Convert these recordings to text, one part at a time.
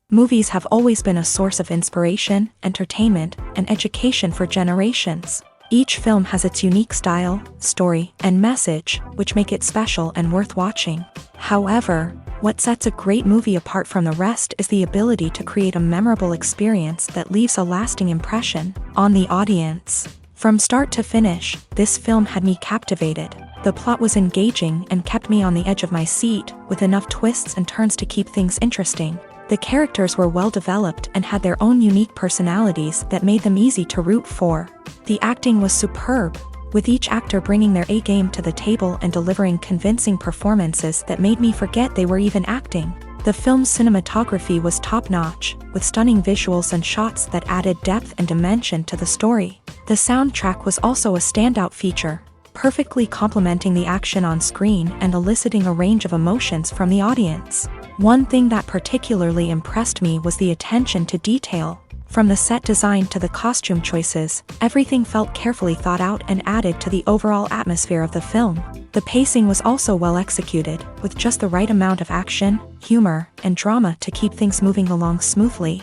Movies have always been a source of inspiration, entertainment, and education for generations. Each film has its unique style, story, and message, which make it special and worth watching. However, what sets a great movie apart from the rest is the ability to create a memorable experience that leaves a lasting impression on the audience. From start to finish, this film had me captivated. The plot was engaging and kept me on the edge of my seat, with enough twists and turns to keep things interesting. The characters were well developed and had their own unique personalities that made them easy to root for. The acting was superb, with each actor bringing their A-game to the table and delivering convincing performances that made me forget they were even acting. The film's cinematography was top-notch, with stunning visuals and shots that added depth and dimension to the story. The soundtrack was also a standout feature, perfectly complementing the action on screen and eliciting a range of emotions from the audience. One thing that particularly impressed me was the attention to detail. From the set design to the costume choices, everything felt carefully thought out and added to the overall atmosphere of the film. The pacing was also well executed, with just the right amount of action, humor, and drama to keep things moving along smoothly.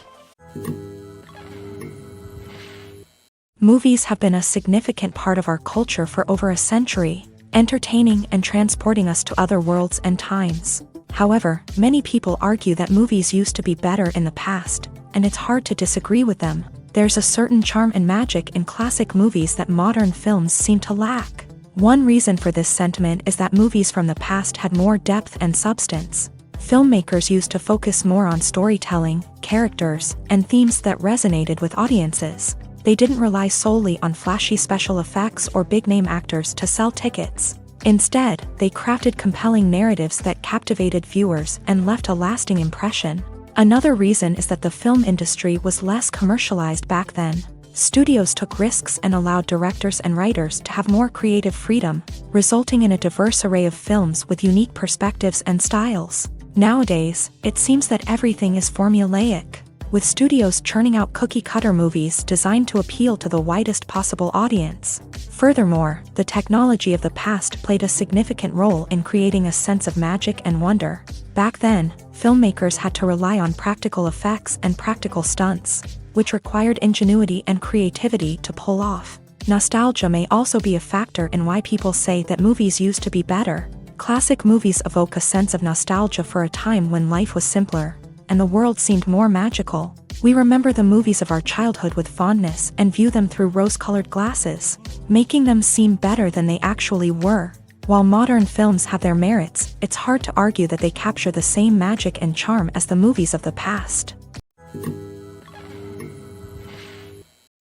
Movies have been a significant part of our culture for over a century, entertaining and transporting us to other worlds and times. However, many people argue that movies used to be better in the past, and it's hard to disagree with them. There's a certain charm and magic in classic movies that modern films seem to lack. One reason for this sentiment is that movies from the past had more depth and substance. Filmmakers used to focus more on storytelling, characters, and themes that resonated with audiences. They didn't rely solely on flashy special effects or big-name actors to sell tickets. Instead, they crafted compelling narratives that captivated viewers and left a lasting impression. Another reason is that the film industry was less commercialized back then. Studios took risks and allowed directors and writers to have more creative freedom, resulting in a diverse array of films with unique perspectives and styles. Nowadays, it seems that everything is formulaic, with studios churning out cookie-cutter movies designed to appeal to the widest possible audience. Furthermore, the technology of the past played a significant role in creating a sense of magic and wonder. Back then, filmmakers had to rely on practical effects and practical stunts, which required ingenuity and creativity to pull off. Nostalgia may also be a factor in why people say that movies used to be better. Classic movies evoke a sense of nostalgia for a time when life was simpler, and the world seemed more magical. We remember the movies of our childhood with fondness and view them through rose-colored glasses, making them seem better than they actually were. While modern films have their merits, it's hard to argue that they capture the same magic and charm as the movies of the past.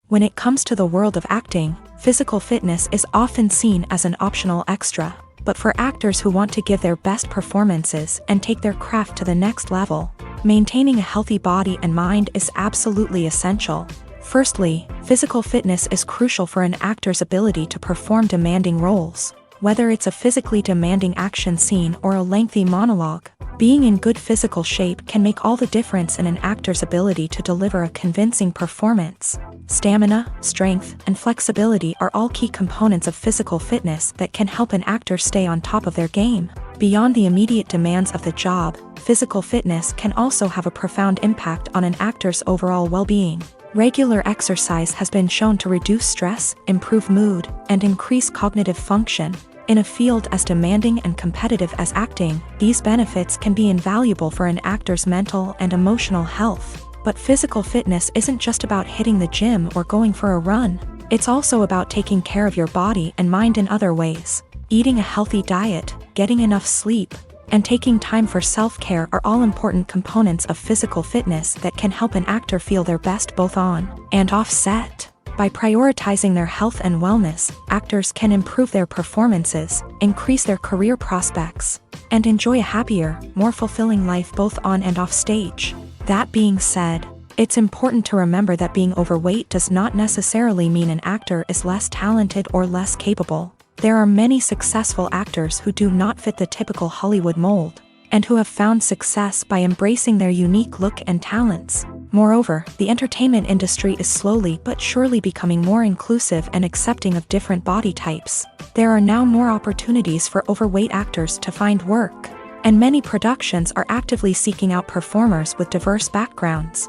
When it comes to the world of acting, physical fitness is often seen as an optional extra. But for actors who want to give their best performances and take their craft to the next level, maintaining a healthy body and mind is absolutely essential. Firstly, physical fitness is crucial for an actor's ability to perform demanding roles. Whether it's a physically demanding action scene or a lengthy monologue, being in good physical shape can make all the difference in an actor's ability to deliver a convincing performance. Stamina, strength, and flexibility are all key components of physical fitness that can help an actor stay on top of their game. Beyond the immediate demands of the job, physical fitness can also have a profound impact on an actor's overall well-being. Regular exercise has been shown to reduce stress, improve mood, and increase cognitive function. In a field as demanding and competitive as acting, these benefits can be invaluable for an actor's mental and emotional health. But physical fitness isn't just about hitting the gym or going for a run. It's also about taking care of your body and mind in other ways. Eating a healthy diet, getting enough sleep, and taking time for self-care are all important components of physical fitness that can help an actor feel their best both on and off set. By prioritizing their health and wellness, actors can improve their performances, increase their career prospects, and enjoy a happier, more fulfilling life both on and off stage. That being said, it's important to remember that being overweight does not necessarily mean an actor is less talented or less capable. There are many successful actors who do not fit the typical Hollywood mold, and who have found success by embracing their unique look and talents. Moreover, the entertainment industry is slowly but surely becoming more inclusive and accepting of different body types. There are now more opportunities for overweight actors to find work, and many productions are actively seeking out performers with diverse backgrounds.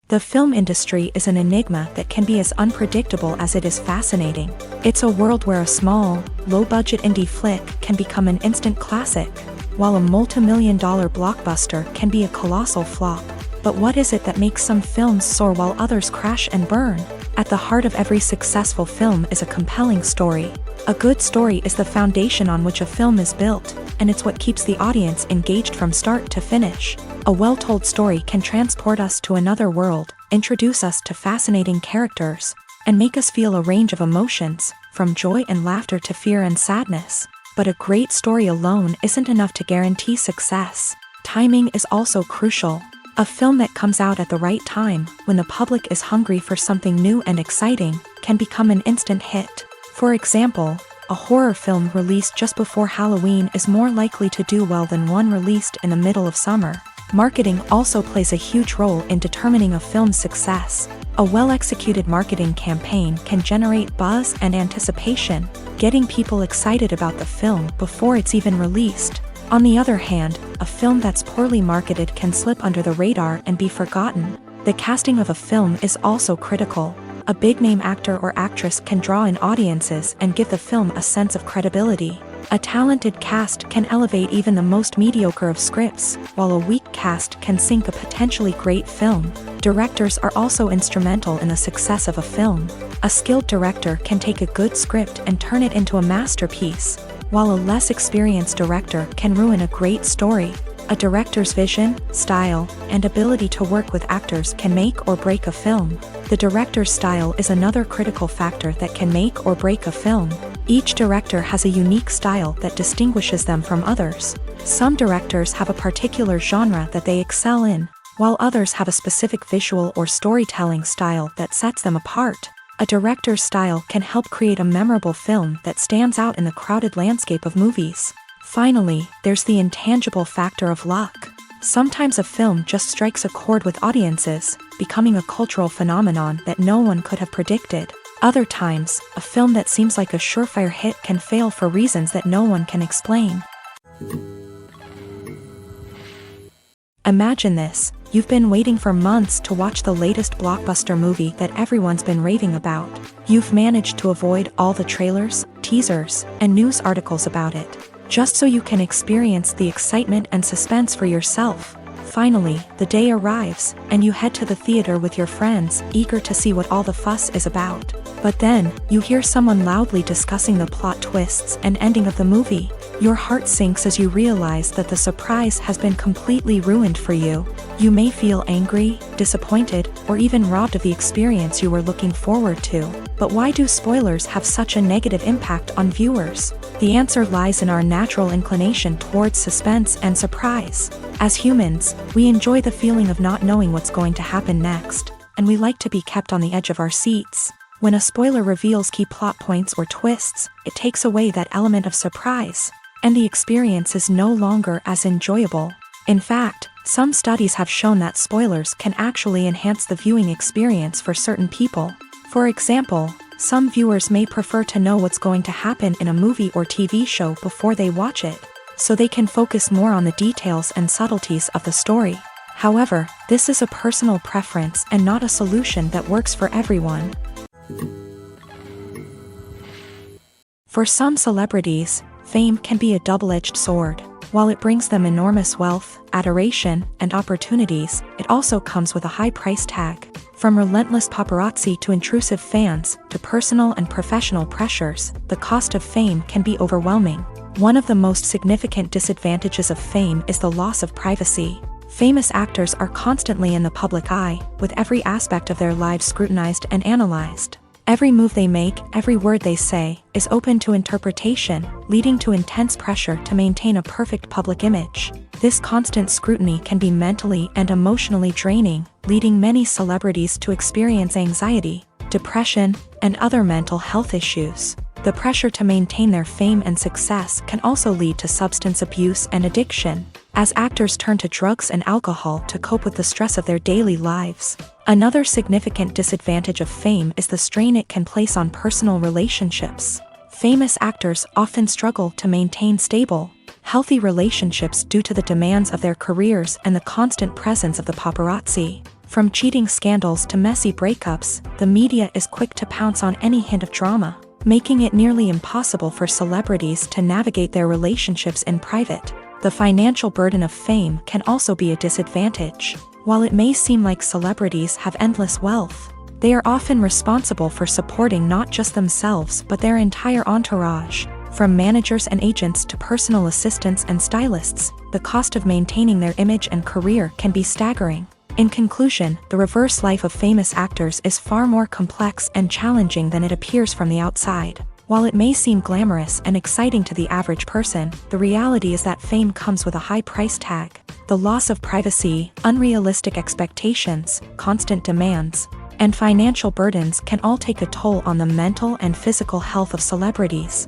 The film industry is an enigma that can be as unpredictable as it is fascinating. It's a world where a small, low-budget indie flick can become an instant classic, while a multi-million-dollar blockbuster can be a colossal flop. But what is it that makes some films soar while others crash and burn? At the heart of every successful film is a compelling story. A good story is the foundation on which a film is built, and it's what keeps the audience engaged from start to finish. A well-told story can transport us to another world, introduce us to fascinating characters, and make us feel a range of emotions, from joy and laughter to fear and sadness. But a great story alone isn't enough to guarantee success. Timing is also crucial. A film that comes out at the right time, when the public is hungry for something new and exciting, can become an instant hit. For example, a horror film released just before Halloween is more likely to do well than one released in the middle of summer. Marketing also plays a huge role in determining a film's success. A well-executed marketing campaign can generate buzz and anticipation, getting people excited about the film before it's even released. On the other hand, a film that's poorly marketed can slip under the radar and be forgotten. The casting of a film is also critical. A big-name actor or actress can draw in audiences and give the film a sense of credibility. A talented cast can elevate even the most mediocre of scripts, while a weak cast can sink a potentially great film. Directors are also instrumental in the success of a film. A skilled director can take a good script and turn it into a masterpiece, while a less experienced director can ruin a great story. A director's vision, style, and ability to work with actors can make or break a film. The director's style is another critical factor that can make or break a film. Each director has a unique style that distinguishes them from others. Some directors have a particular genre that they excel in, while others have a specific visual or storytelling style that sets them apart. A director's style can help create a memorable film that stands out in the crowded landscape of movies. Finally, there's the intangible factor of luck. Sometimes a film just strikes a chord with audiences, becoming a cultural phenomenon that no one could have predicted. Other times, a film that seems like a surefire hit can fail for reasons that no one can explain. Imagine this: you've been waiting for months to watch the latest blockbuster movie that everyone's been raving about. You've managed to avoid all the trailers, teasers, and news articles about it, just so you can experience the excitement and suspense for yourself. Finally, the day arrives, and you head to the theater with your friends, eager to see what all the fuss is about. But then, you hear someone loudly discussing the plot twists and ending of the movie. Your heart sinks as you realize that the surprise has been completely ruined for you. You may feel angry, disappointed, or even robbed of the experience you were looking forward to. But why do spoilers have such a negative impact on viewers? The answer lies in our natural inclination towards suspense and surprise. As humans, we enjoy the feeling of not knowing what's going to happen next, and we like to be kept on the edge of our seats. When a spoiler reveals key plot points or twists, it takes away that element of surprise, and the experience is no longer as enjoyable. In fact, some studies have shown that spoilers can actually enhance the viewing experience for certain people. For example, some viewers may prefer to know what's going to happen in a movie or TV show before they watch it, so they can focus more on the details and subtleties of the story. However, this is a personal preference and not a solution that works for everyone. For some celebrities, fame can be a double-edged sword. While it brings them enormous wealth, adoration, and opportunities, it also comes with a high price tag. From relentless paparazzi to intrusive fans, to personal and professional pressures, the cost of fame can be overwhelming. One of the most significant disadvantages of fame is the loss of privacy. Famous actors are constantly in the public eye, with every aspect of their lives scrutinized and analyzed. Every move they make, every word they say, is open to interpretation, leading to intense pressure to maintain a perfect public image. This constant scrutiny can be mentally and emotionally draining, leading many celebrities to experience anxiety, depression, and other mental health issues. The pressure to maintain their fame and success can also lead to substance abuse and addiction, as actors turn to drugs and alcohol to cope with the stress of their daily lives. Another significant disadvantage of fame is the strain it can place on personal relationships. Famous actors often struggle to maintain stable, healthy relationships due to the demands of their careers and the constant presence of the paparazzi. From cheating scandals to messy breakups, the media is quick to pounce on any hint of drama, making it nearly impossible for celebrities to navigate their relationships in private. The financial burden of fame can also be a disadvantage. While it may seem like celebrities have endless wealth, they are often responsible for supporting not just themselves but their entire entourage. From managers and agents to personal assistants and stylists, the cost of maintaining their image and career can be staggering. In conclusion, the reverse life of famous actors is far more complex and challenging than it appears from the outside. While it may seem glamorous and exciting to the average person, the reality is that fame comes with a high price tag. The loss of privacy, unrealistic expectations, constant demands, and financial burdens can all take a toll on the mental and physical health of celebrities.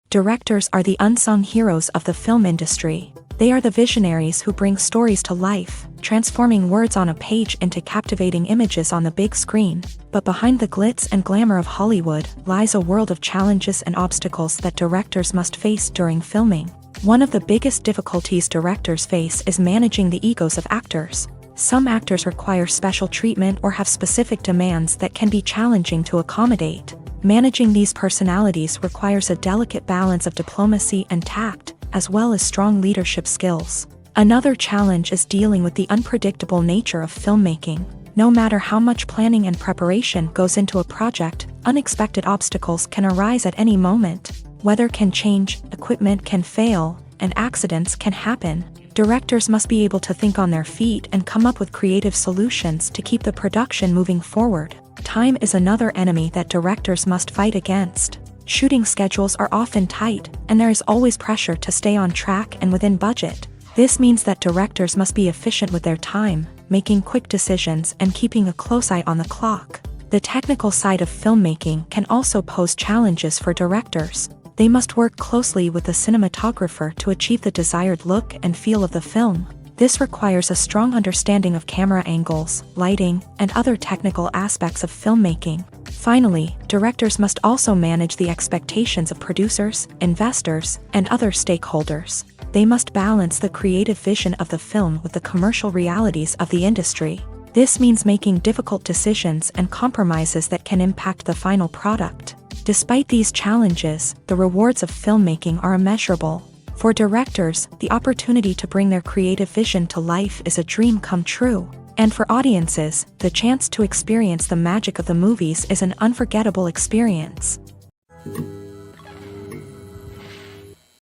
Directors are the unsung heroes of the film industry. They are the visionaries who bring stories to life, transforming words on a page into captivating images on the big screen. But behind the glitz and glamour of Hollywood lies a world of challenges and obstacles that directors must face during filming. One of the biggest difficulties directors face is managing the egos of actors. Some actors require special treatment or have specific demands that can be challenging to accommodate. Managing these personalities requires a delicate balance of diplomacy and tact, as well as strong leadership skills. Another challenge is dealing with the unpredictable nature of filmmaking. No matter how much planning and preparation goes into a project, unexpected obstacles can arise at any moment. Weather can change, equipment can fail, and accidents can happen. Directors must be able to think on their feet and come up with creative solutions to keep the production moving forward. Time is another enemy that directors must fight against. Shooting schedules are often tight, and there is always pressure to stay on track and within budget. This means that directors must be efficient with their time, making quick decisions and keeping a close eye on the clock. The technical side of filmmaking can also pose challenges for directors. They must work closely with the cinematographer to achieve the desired look and feel of the film. This requires a strong understanding of camera angles, lighting, and other technical aspects of filmmaking. Finally, directors must also manage the expectations of producers, investors, and other stakeholders. They must balance the creative vision of the film with the commercial realities of the industry. This means making difficult decisions and compromises that can impact the final product. Despite these challenges, the rewards of filmmaking are immeasurable. For directors, the opportunity to bring their creative vision to life is a dream come true. And for audiences, the chance to experience the magic of the movies is an unforgettable experience.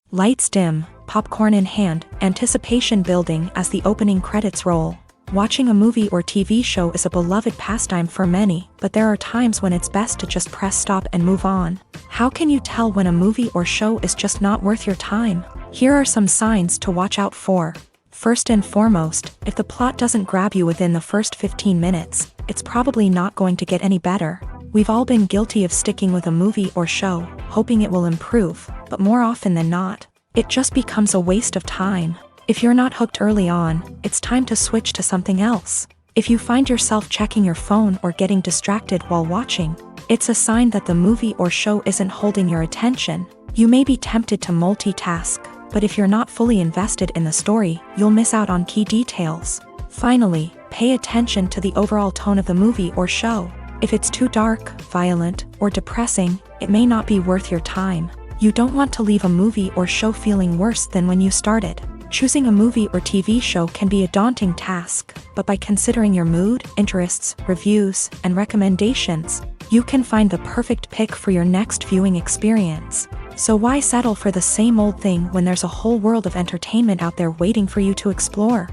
Lights dim, popcorn in hand, anticipation building as the opening credits roll. Watching a movie or TV show is a beloved pastime for many, but there are times when it's best to just press stop and move on. How can you tell when a movie or show is just not worth your time? Here are some signs to watch out for. First and foremost, if the plot doesn't grab you within the first 15 minutes, it's probably not going to get any better. We've all been guilty of sticking with a movie or show, hoping it will improve, but more often than not, it just becomes a waste of time. If you're not hooked early on, it's time to switch to something else. If you find yourself checking your phone or getting distracted while watching, it's a sign that the movie or show isn't holding your attention. You may be tempted to multitask, but if you're not fully invested in the story, you'll miss out on key details. Finally, pay attention to the overall tone of the movie or show. If it's too dark, violent, or depressing, it may not be worth your time. You don't want to leave a movie or show feeling worse than when you started. Choosing a movie or TV show can be a daunting task, but by considering your mood, interests, reviews, and recommendations, you can find the perfect pick for your next viewing experience. So why settle for the same old thing when there's a whole world of entertainment out there waiting for you to explore?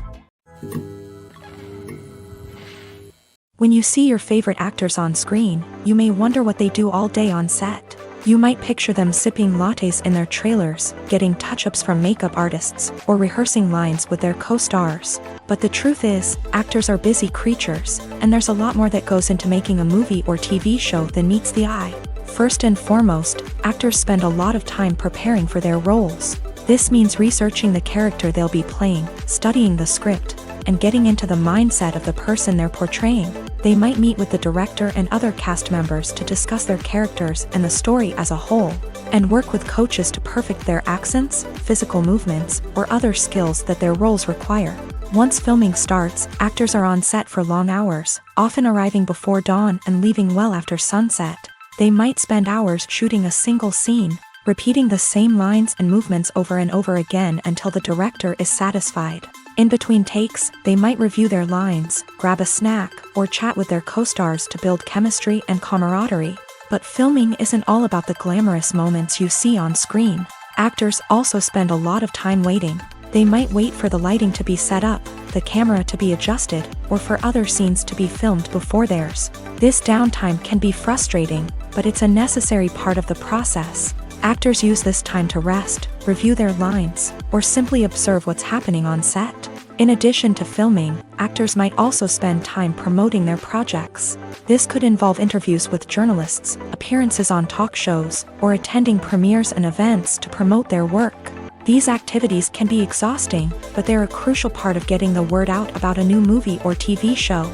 When you see your favorite actors on screen, you may wonder what they do all day on set. You might picture them sipping lattes in their trailers, getting touch-ups from makeup artists, or rehearsing lines with their co-stars. But the truth is, actors are busy creatures, and there's a lot more that goes into making a movie or TV show than meets the eye. First and foremost, actors spend a lot of time preparing for their roles. This means researching the character they'll be playing, studying the script, and getting into the mindset of the person they're portraying. They might meet with the director and other cast members to discuss their characters and the story as a whole, and work with coaches to perfect their accents, physical movements, or other skills that their roles require. Once filming starts, actors are on set for long hours, often arriving before dawn and leaving well after sunset. They might spend hours shooting a single scene, repeating the same lines and movements over and over again until the director is satisfied. In between takes, they might review their lines, grab a snack, or chat with their co-stars to build chemistry and camaraderie. But filming isn't all about the glamorous moments you see on screen. Actors also spend a lot of time waiting. They might wait for the lighting to be set up, the camera to be adjusted, or for other scenes to be filmed before theirs. This downtime can be frustrating, but it's a necessary part of the process. Actors use this time to rest, review their lines, or simply observe what's happening on set. In addition to filming, actors might also spend time promoting their projects. This could involve interviews with journalists, appearances on talk shows, or attending premieres and events to promote their work. These activities can be exhausting, but they're a crucial part of getting the word out about a new movie or TV show.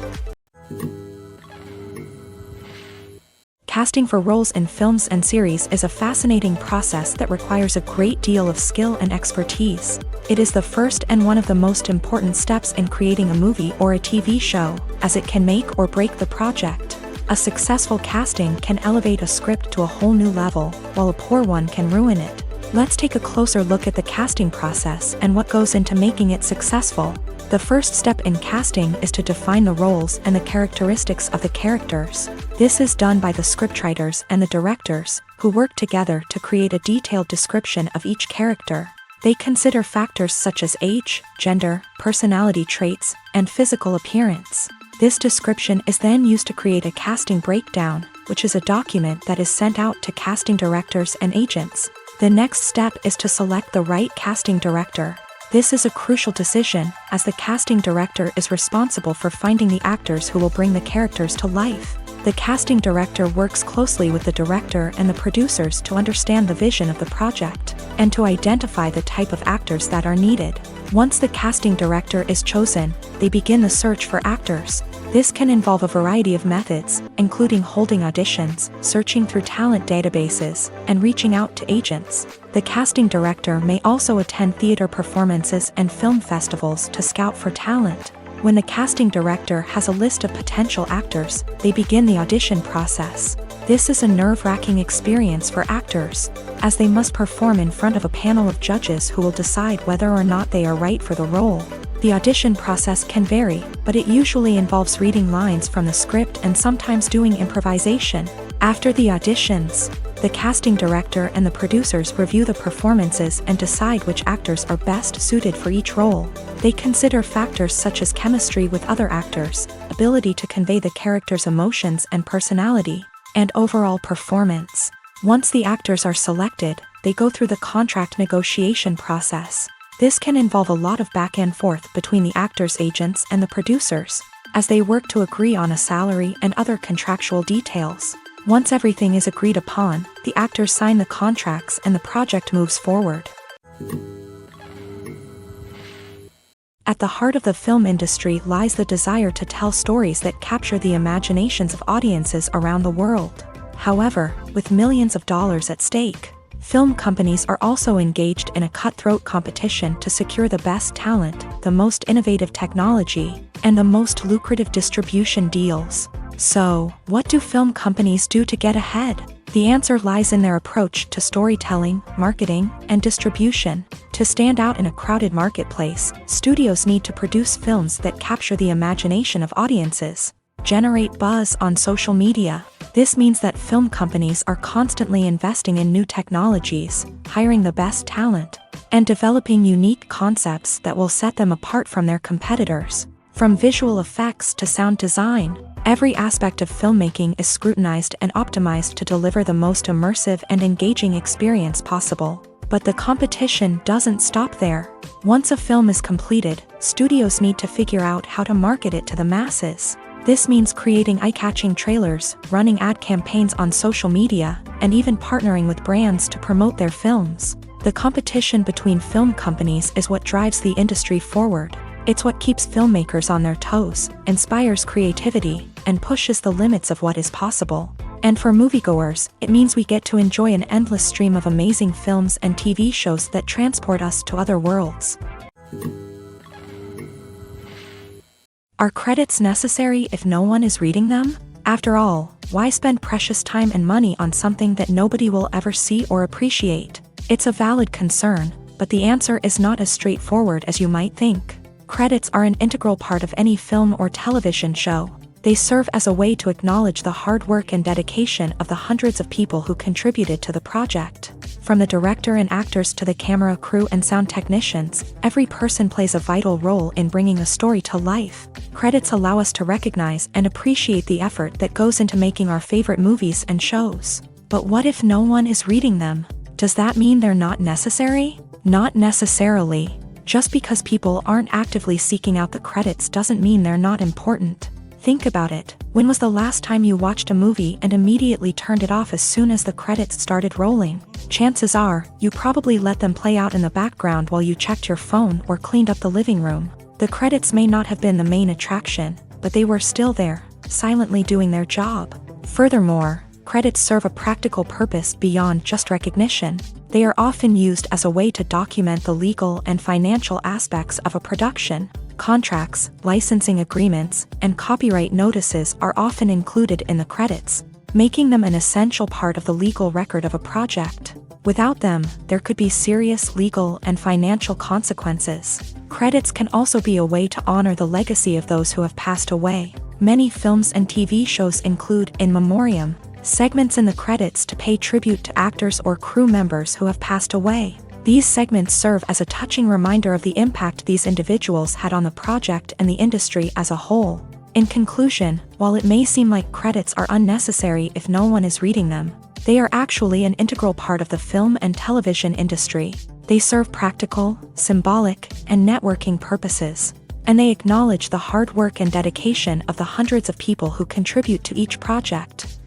Casting for roles in films and series is a fascinating process that requires a great deal of skill and expertise. It is the first and one of the most important steps in creating a movie or a TV show, as it can make or break the project. A successful casting can elevate a script to a whole new level, while a poor one can ruin it. Let's take a closer look at the casting process and what goes into making it successful. The first step in casting is to define the roles and the characteristics of the characters. This is done by the scriptwriters and the directors, who work together to create a detailed description of each character. They consider factors such as age, gender, personality traits, and physical appearance. This description is then used to create a casting breakdown, which is a document that is sent out to casting directors and agents. The next step is to select the right casting director. This is a crucial decision, as the casting director is responsible for finding the actors who will bring the characters to life. The casting director works closely with the director and the producers to understand the vision of the project, and to identify the type of actors that are needed. Once the casting director is chosen, they begin the search for actors. This can involve a variety of methods, including holding auditions, searching through talent databases, and reaching out to agents. The casting director may also attend theater performances and film festivals to scout for talent. When the casting director has a list of potential actors, they begin the audition process. This is a nerve-wracking experience for actors, as they must perform in front of a panel of judges who will decide whether or not they are right for the role. The audition process can vary, but it usually involves reading lines from the script and sometimes doing improvisation. After the auditions, the casting director and the producers review the performances and decide which actors are best suited for each role. They consider factors such as chemistry with other actors, ability to convey the character's emotions and personality, and overall performance. Once the actors are selected, they go through the contract negotiation process. This can involve a lot of back and forth between the actors' agents and the producers, as they work to agree on a salary and other contractual details. Once everything is agreed upon, the actors sign the contracts and the project moves forward. At the heart of the film industry lies the desire to tell stories that capture the imaginations of audiences around the world. However, with millions of dollars at stake, film companies are also engaged in a cutthroat competition to secure the best talent, the most innovative technology, and the most lucrative distribution deals. So, what do film companies do to get ahead? The answer lies in their approach to storytelling, marketing, and distribution. To stand out in a crowded marketplace, studios need to produce films that capture the imagination of audiences, generate buzz on social media. This means that film companies are constantly investing in new technologies, hiring the best talent, and developing unique concepts that will set them apart from their competitors. From visual effects to sound design, every aspect of filmmaking is scrutinized and optimized to deliver the most immersive and engaging experience possible. But the competition doesn't stop there. Once a film is completed, studios need to figure out how to market it to the masses. This means creating eye-catching trailers, running ad campaigns on social media, and even partnering with brands to promote their films. The competition between film companies is what drives the industry forward. It's what keeps filmmakers on their toes, inspires creativity, and pushes the limits of what is possible. And for moviegoers, it means we get to enjoy an endless stream of amazing films and TV shows that transport us to other worlds. Are credits necessary if no one is reading them? After all, why spend precious time and money on something that nobody will ever see or appreciate? It's a valid concern, but the answer is not as straightforward as you might think. Credits are an integral part of any film or television show. They serve as a way to acknowledge the hard work and dedication of the hundreds of people who contributed to the project. From the director and actors to the camera crew and sound technicians, every person plays a vital role in bringing a story to life. Credits allow us to recognize and appreciate the effort that goes into making our favorite movies and shows. But what if no one is reading them? Does that mean they're not necessary? Not necessarily. Just because people aren't actively seeking out the credits doesn't mean they're not important. Think about it. When was the last time you watched a movie and immediately turned it off as soon as the credits started rolling? Chances are, you probably let them play out in the background while you checked your phone or cleaned up the living room. The credits may not have been the main attraction, but they were still there, silently doing their job. Furthermore, credits serve a practical purpose beyond just recognition. They are often used as a way to document the legal and financial aspects of a production. Contracts, licensing agreements, and copyright notices are often included in the credits, making them an essential part of the legal record of a project. Without them, there could be serious legal and financial consequences. Credits can also be a way to honor the legacy of those who have passed away. Many films and TV shows include in memoriam segments in the credits to pay tribute to actors or crew members who have passed away. These segments serve as a touching reminder of the impact these individuals had on the project and the industry as a whole. In conclusion, while it may seem like credits are unnecessary if no one is reading them, they are actually an integral part of the film and television industry. They serve practical, symbolic, and networking purposes, and they acknowledge the hard work and dedication of the hundreds of people who contribute to each project.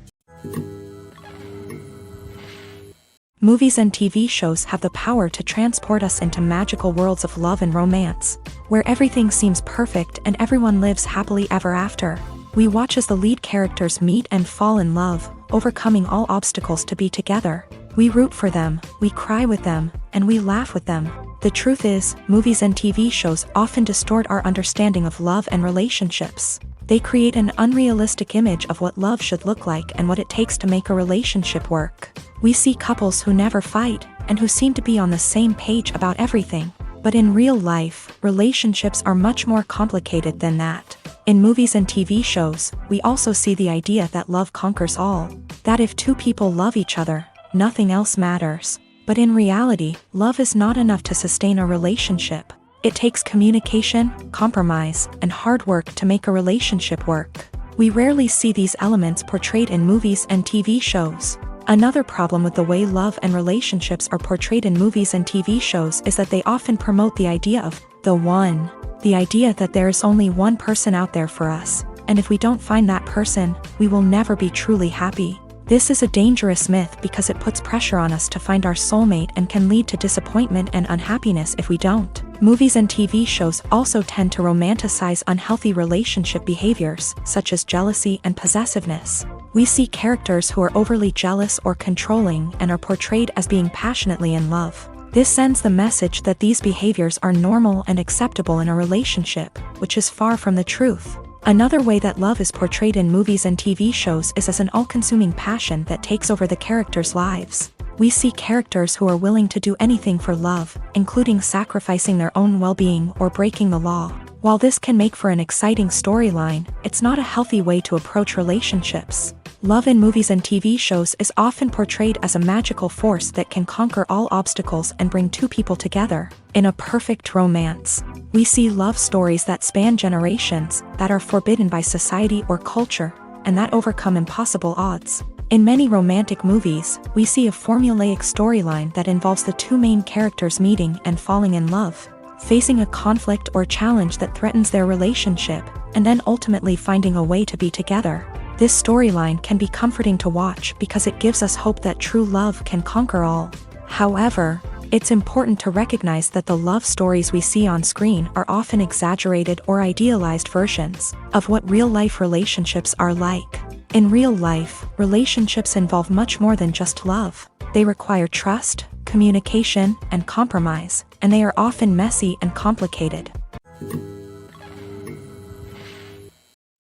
Movies and TV shows have the power to transport us into magical worlds of love and romance, where everything seems perfect and everyone lives happily ever after. We watch as the lead characters meet and fall in love, overcoming all obstacles to be together. We root for them, we cry with them, and we laugh with them. The truth is, movies and TV shows often distort our understanding of love and relationships. They create an unrealistic image of what love should look like and what it takes to make a relationship work. We see couples who never fight, and who seem to be on the same page about everything. But in real life, relationships are much more complicated than that. In movies and TV shows, we also see the idea that love conquers all. That if two people love each other, nothing else matters. But in reality, love is not enough to sustain a relationship. It takes communication, compromise, and hard work to make a relationship work. We rarely see these elements portrayed in movies and TV shows. Another problem with the way love and relationships are portrayed in movies and TV shows is that they often promote the idea of the one. The idea that there is only one person out there for us, and if we don't find that person, we will never be truly happy. This is a dangerous myth because it puts pressure on us to find our soulmate and can lead to disappointment and unhappiness if we don't. Movies and TV shows also tend to romanticize unhealthy relationship behaviors, such as jealousy and possessiveness. We see characters who are overly jealous or controlling and are portrayed as being passionately in love. This sends the message that these behaviors are normal and acceptable in a relationship, which is far from the truth. Another way that love is portrayed in movies and TV shows is as an all-consuming passion that takes over the characters' lives. We see characters who are willing to do anything for love, including sacrificing their own well-being or breaking the law. While this can make for an exciting storyline, it's not a healthy way to approach relationships. Love in movies and TV shows is often portrayed as a magical force that can conquer all obstacles and bring two people together in a perfect romance. We see love stories that span generations, that are forbidden by society or culture, and that overcome impossible odds. In many romantic movies, we see a formulaic storyline that involves the two main characters meeting and falling in love, facing a conflict or challenge that threatens their relationship, and then ultimately finding a way to be together. This storyline can be comforting to watch because it gives us hope that true love can conquer all. However, it's important to recognize that the love stories we see on screen are often exaggerated or idealized versions of what real-life relationships are like. In real life, relationships involve much more than just love. They require trust, communication, and compromise, and they are often messy and complicated.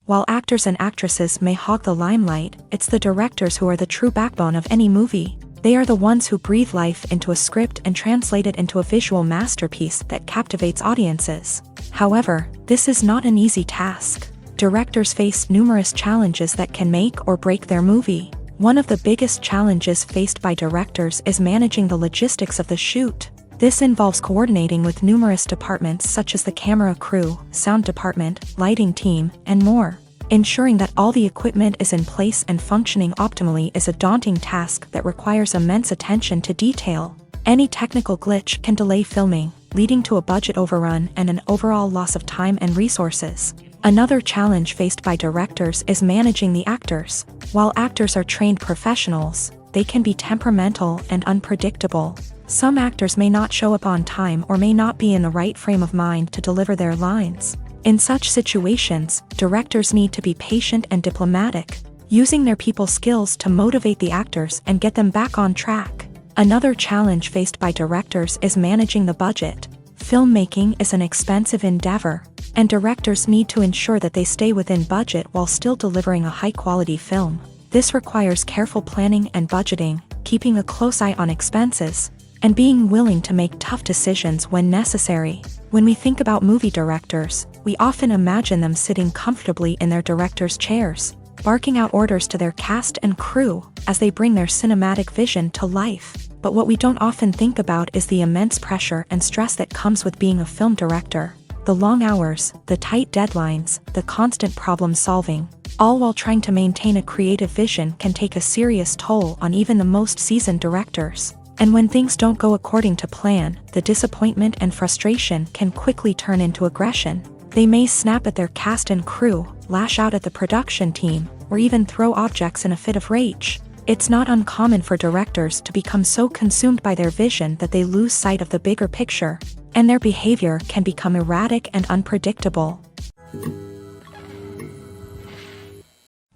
While actors and actresses may hog the limelight, it's the directors who are the true backbone of any movie. They are the ones who breathe life into a script and translate it into a visual masterpiece that captivates audiences. However, this is not an easy task. Directors face numerous challenges that can make or break their movie. One of the biggest challenges faced by directors is managing the logistics of the shoot. This involves coordinating with numerous departments such as the camera crew, sound department, lighting team, and more. Ensuring that all the equipment is in place and functioning optimally is a daunting task that requires immense attention to detail. Any technical glitch can delay filming, leading to a budget overrun and an overall loss of time and resources. Another challenge faced by directors is managing the actors. While actors are trained professionals, they can be temperamental and unpredictable. Some actors may not show up on time or may not be in the right frame of mind to deliver their lines. In such situations, directors need to be patient and diplomatic, using their people skills to motivate the actors and get them back on track. Another challenge faced by directors is managing the budget. Filmmaking is an expensive endeavor, and directors need to ensure that they stay within budget while still delivering a high-quality film. This requires careful planning and budgeting, keeping a close eye on expenses, and being willing to make tough decisions when necessary. When we think about movie directors, we often imagine them sitting comfortably in their director's chairs, barking out orders to their cast and crew as they bring their cinematic vision to life. But what we don't often think about is the immense pressure and stress that comes with being a film director. The long hours, the tight deadlines, the constant problem solving, all while trying to maintain a creative vision can take a serious toll on even the most seasoned directors. And when things don't go according to plan, the disappointment and frustration can quickly turn into aggression. They may snap at their cast and crew, lash out at the production team, or even throw objects in a fit of rage. It's not uncommon for directors to become so consumed by their vision that they lose sight of the bigger picture, and their behavior can become erratic and unpredictable.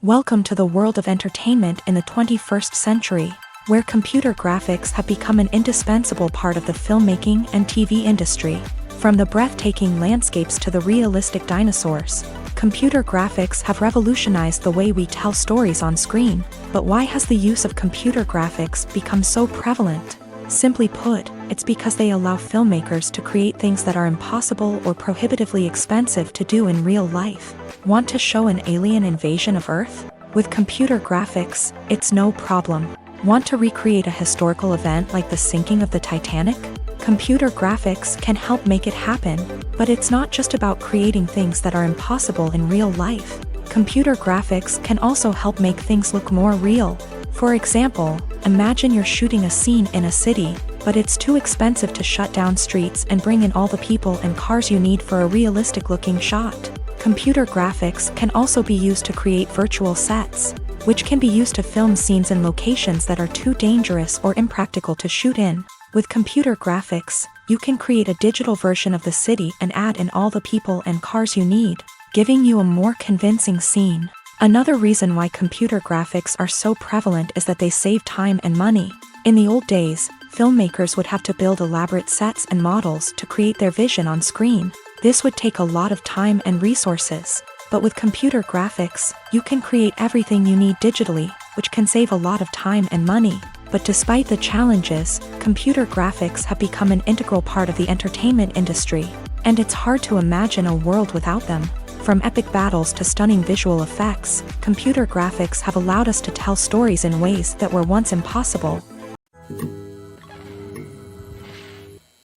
Welcome to the world of entertainment in the 21st century, where computer graphics have become an indispensable part of the filmmaking and TV industry. From the breathtaking landscapes to the realistic dinosaurs, computer graphics have revolutionized the way we tell stories on screen. But why has the use of computer graphics become so prevalent? Simply put, it's because they allow filmmakers to create things that are impossible or prohibitively expensive to do in real life. Want to show an alien invasion of Earth? With computer graphics, it's no problem. Want to recreate a historical event like the sinking of the Titanic? Computer graphics can help make it happen, but it's not just about creating things that are impossible in real life. Computer graphics can also help make things look more real. For example, imagine you're shooting a scene in a city, but it's too expensive to shut down streets and bring in all the people and cars you need for a realistic-looking shot. Computer graphics can also be used to create virtual sets, which can be used to film scenes in locations that are too dangerous or impractical to shoot in. With computer graphics, you can create a digital version of the city and add in all the people and cars you need, giving you a more convincing scene. Another reason why computer graphics are so prevalent is that they save time and money. In the old days, filmmakers would have to build elaborate sets and models to create their vision on screen. This would take a lot of time and resources. But with computer graphics, you can create everything you need digitally, which can save a lot of time and money. But despite the challenges, computer graphics have become an integral part of the entertainment industry, and it's hard to imagine a world without them. From epic battles to stunning visual effects, computer graphics have allowed us to tell stories in ways that were once impossible.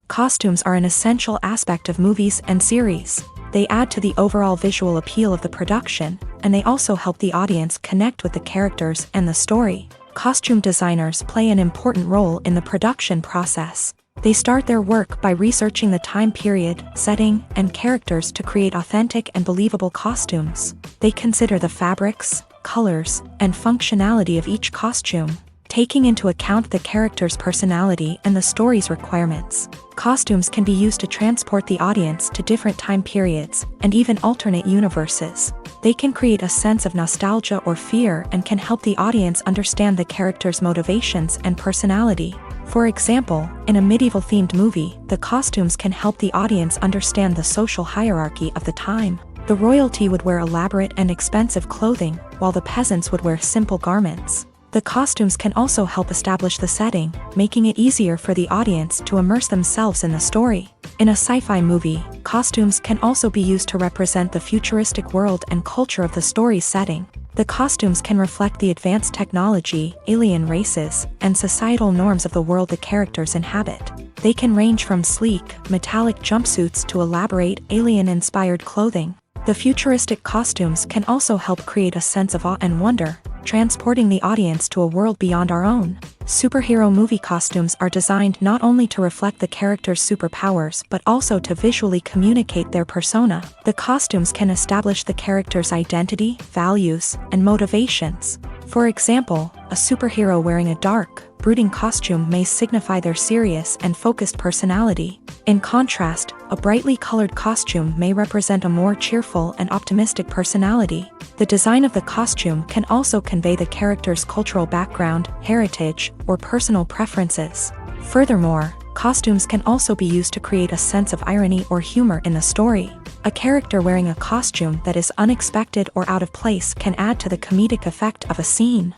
Costumes are an essential aspect of movies and series. They add to the overall visual appeal of the production, and they also help the audience connect with the characters and the story. Costume designers play an important role in the production process. They start their work by researching the time period, setting, and characters to create authentic and believable costumes. They consider the fabrics, colors, and functionality of each costume, taking into account the character's personality and the story's requirements. Costumes can be used to transport the audience to different time periods and even alternate universes. They can create a sense of nostalgia or fear and can help the audience understand the character's motivations and personality. For example, in a medieval-themed movie, the costumes can help the audience understand the social hierarchy of the time. The royalty would wear elaborate and expensive clothing, while the peasants would wear simple garments. The costumes can also help establish the setting, making it easier for the audience to immerse themselves in the story. In a sci-fi movie, costumes can also be used to represent the futuristic world and culture of the story's setting. The costumes can reflect the advanced technology, alien races, and societal norms of the world the characters inhabit. They can range from sleek, metallic jumpsuits to elaborate, alien-inspired clothing. The futuristic costumes can also help create a sense of awe and wonder, transporting the audience to a world beyond our own. Superhero movie costumes are designed not only to reflect the character's superpowers but also to visually communicate their persona. The costumes can establish the character's identity, values, and motivations. For example, a superhero wearing a dark, brooding costume may signify their serious and focused personality. In contrast, a brightly colored costume may represent a more cheerful and optimistic personality. The design of the costume can also convey the character's cultural background, heritage, or personal preferences. Furthermore, costumes can also be used to create a sense of irony or humor in the story. A character wearing a costume that is unexpected or out of place can add to the comedic effect of a scene.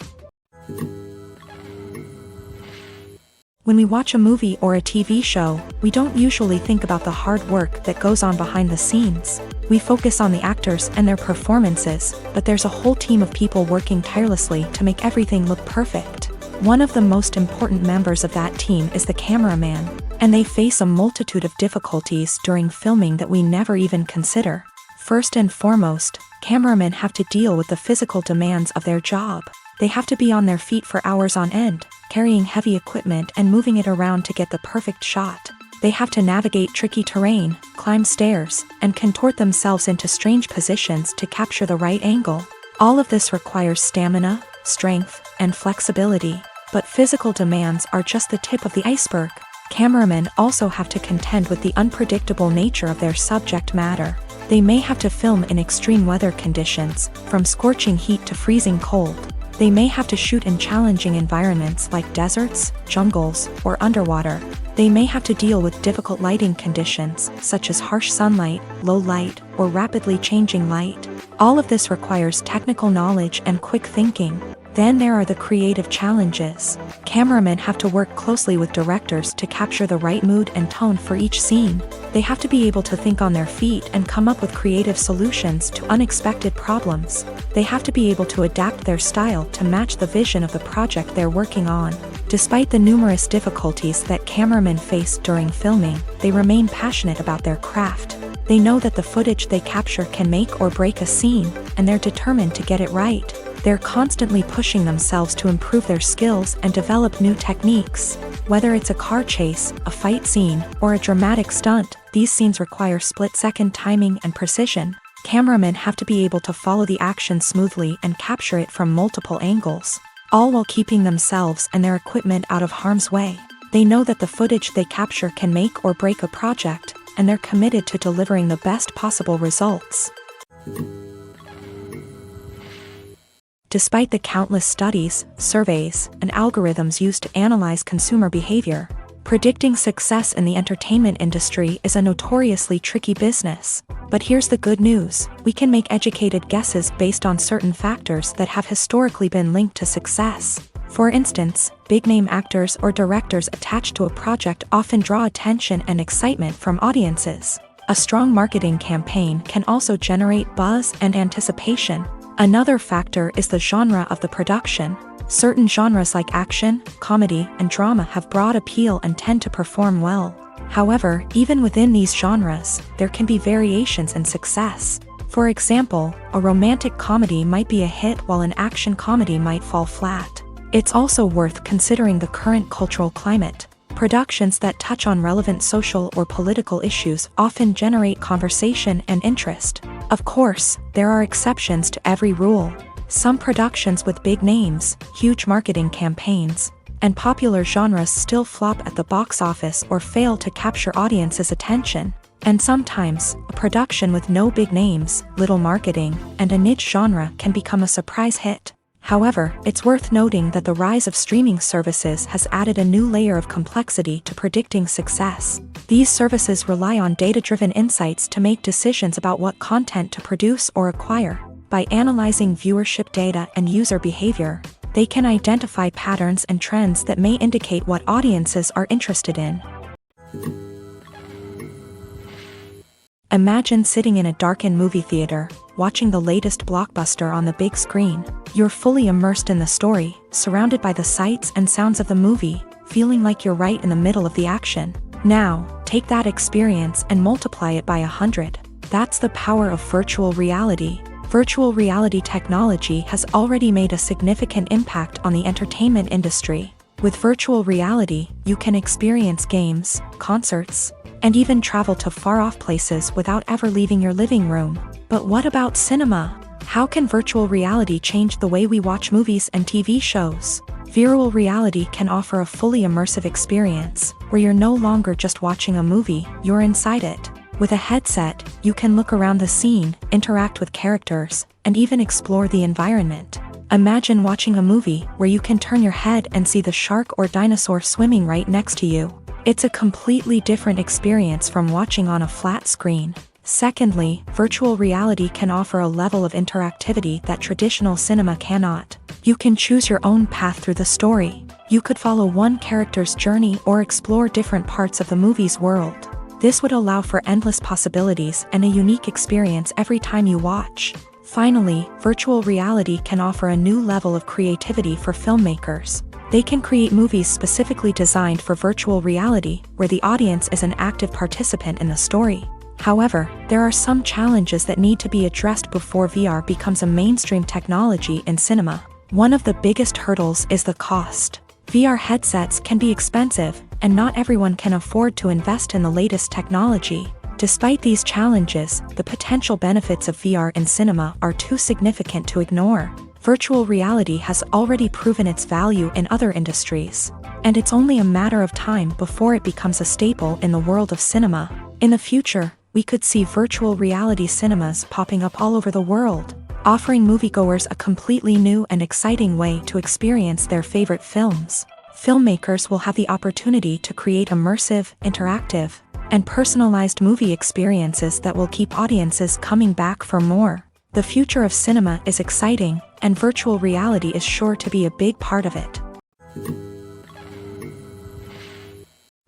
When we watch a movie or a TV show, we don't usually think about the hard work that goes on behind the scenes. We focus on the actors and their performances, but there's a whole team of people working tirelessly to make everything look perfect. One of the most important members of that team is the cameraman, and they face a multitude of difficulties during filming that we never even consider. First and foremost, cameramen have to deal with the physical demands of their job. They have to be on their feet for hours on end, carrying heavy equipment and moving it around to get the perfect shot. They have to navigate tricky terrain, climb stairs, and contort themselves into strange positions to capture the right angle. All of this requires stamina, strength, and flexibility. But physical demands are just the tip of the iceberg. Cameramen also have to contend with the unpredictable nature of their subject matter. They may have to film in extreme weather conditions, from scorching heat to freezing cold. They may have to shoot in challenging environments like deserts, jungles, or underwater. They may have to deal with difficult lighting conditions, such as harsh sunlight, low light, or rapidly changing light. All of this requires technical knowledge and quick thinking. Then there are the creative challenges. Cameramen have to work closely with directors to capture the right mood and tone for each scene. They have to be able to think on their feet and come up with creative solutions to unexpected problems. They have to be able to adapt their style to match the vision of the project they're working on. Despite the numerous difficulties that cameramen face during filming, they remain passionate about their craft. They know that the footage they capture can make or break a scene, and they're determined to get it right. They're constantly pushing themselves to improve their skills and develop new techniques. Whether it's a car chase, a fight scene, or a dramatic stunt, these scenes require split-second timing and precision. Cameramen have to be able to follow the action smoothly and capture it from multiple angles, all while keeping themselves and their equipment out of harm's way. They know that the footage they capture can make or break a project, and they're committed to delivering the best possible results. Despite the countless studies, surveys, and algorithms used to analyze consumer behavior, Predicting success in the entertainment industry is a notoriously tricky business. But here's the good news: we can make educated guesses based on certain factors that have historically been linked to success. For instance, big-name actors or directors attached to a project often draw attention and excitement from audiences. A strong marketing campaign can also generate buzz and anticipation. Another factor is the genre of the production. Certain genres like action, comedy, and drama have broad appeal and tend to perform well. However, even within these genres, there can be variations in success. For example, a romantic comedy might be a hit while an action comedy might fall flat. It's also worth considering the current cultural climate. Productions that touch on relevant social or political issues often generate conversation and interest. Of course, there are exceptions to every rule. Some productions with big names, huge marketing campaigns, and popular genres still flop at the box office or fail to capture audiences' attention. And sometimes, a production with no big names, little marketing, and a niche genre can become a surprise hit. However, it's worth noting that the rise of streaming services has added a new layer of complexity to predicting success. These services rely on data-driven insights to make decisions about what content to produce or acquire. By analyzing viewership data and user behavior, they can identify patterns and trends that may indicate what audiences are interested in. Imagine sitting in a darkened movie theater, watching the latest blockbuster on the big screen. You're fully immersed in the story, surrounded by the sights and sounds of the movie, feeling like you're right in the middle of the action. Now, take that experience and multiply it by 100. That's the power of virtual reality. Virtual reality technology has already made a significant impact on the entertainment industry. With virtual reality, you can experience games, concerts, and even travel to far-off places without ever leaving your living room. But what about cinema? How can virtual reality change the way we watch movies and TV shows? Virtual reality can offer a fully immersive experience, where you're no longer just watching a movie, you're inside it. With a headset, you can look around the scene, interact with characters, and even explore the environment. Imagine watching a movie where you can turn your head and see the shark or dinosaur swimming right next to you. It's a completely different experience from watching on a flat screen. Secondly, virtual reality can offer a level of interactivity that traditional cinema cannot. You can choose your own path through the story. You could follow one character's journey or explore different parts of the movie's world. This would allow for endless possibilities and a unique experience every time you watch. Finally, virtual reality can offer a new level of creativity for filmmakers. They can create movies specifically designed for virtual reality, where the audience is an active participant in the story. However, there are some challenges that need to be addressed before VR becomes a mainstream technology in cinema. One of the biggest hurdles is the cost. VR headsets can be expensive, and not everyone can afford to invest in the latest technology. Despite these challenges, the potential benefits of VR in cinema are too significant to ignore. Virtual reality has already proven its value in other industries, and it's only a matter of time before it becomes a staple in the world of cinema. In the future, we could see virtual reality cinemas popping up all over the world, offering moviegoers a completely new and exciting way to experience their favorite films. Filmmakers will have the opportunity to create immersive, interactive, and personalized movie experiences that will keep audiences coming back for more. The future of cinema is exciting, and virtual reality is sure to be a big part of it.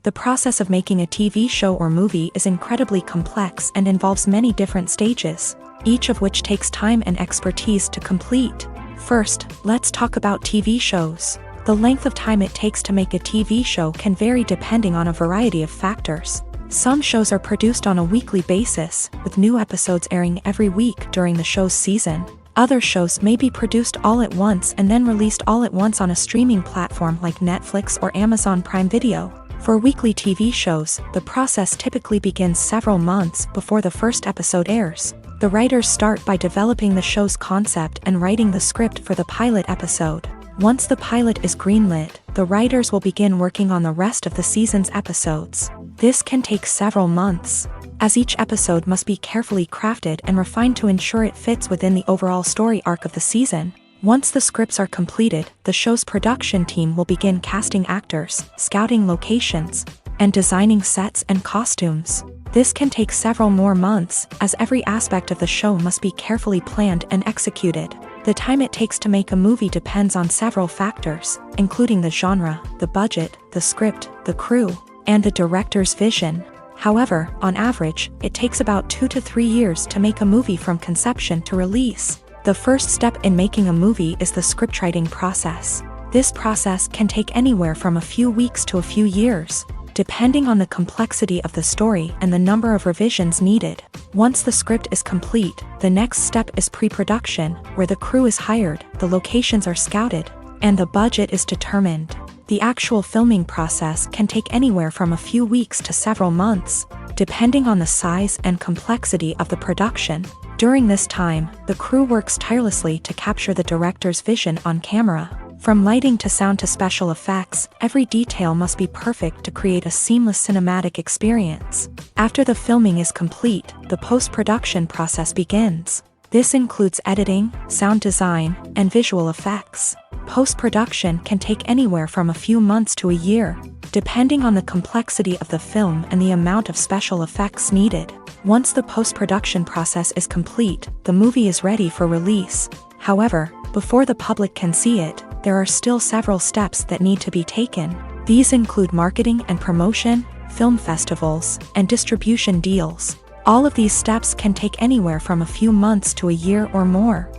The process of making a TV show or movie is incredibly complex and involves many different stages, each of which takes time and expertise to complete. First, let's talk about TV shows. The length of time it takes to make a TV show can vary depending on a variety of factors. Some shows are produced on a weekly basis, with new episodes airing every week during the show's season. Other shows may be produced all at once and then released all at once on a streaming platform like Netflix or Amazon Prime Video. For weekly TV shows, the process typically begins several months before the first episode airs. The writers start by developing the show's concept and writing the script for the pilot episode. Once the pilot is greenlit, the writers will begin working on the rest of the season's episodes. This can take several months, as each episode must be carefully crafted and refined to ensure it fits within the overall story arc of the season. Once the scripts are completed, the show's production team will begin casting actors, scouting locations, and designing sets and costumes. This can take several more months, as every aspect of the show must be carefully planned and executed. The time it takes to make a movie depends on several factors, including the genre, the budget, the script, the crew, and the director's vision. However, on average, it takes about 2 to 3 years to make a movie from conception to release. The first step in making a movie is the scriptwriting process. This process can take anywhere from a few weeks to a few years, depending on the complexity of the story and the number of revisions needed. Once the script is complete, the next step is pre-production, where the crew is hired, the locations are scouted, and the budget is determined. The actual filming process can take anywhere from a few weeks to several months, depending on the size and complexity of the production. During this time, the crew works tirelessly to capture the director's vision on camera. From lighting to sound to special effects, every detail must be perfect to create a seamless cinematic experience. After the filming is complete, the post-production process begins. This includes editing, sound design, and visual effects. Post-production can take anywhere from a few months to a year, depending on the complexity of the film and the amount of special effects needed. Once the post-production process is complete, the movie is ready for release. However, before the public can see it, there are still several steps that need to be taken. These include marketing and promotion, film festivals, and distribution deals. All of these steps can take anywhere from a few months to a year or more.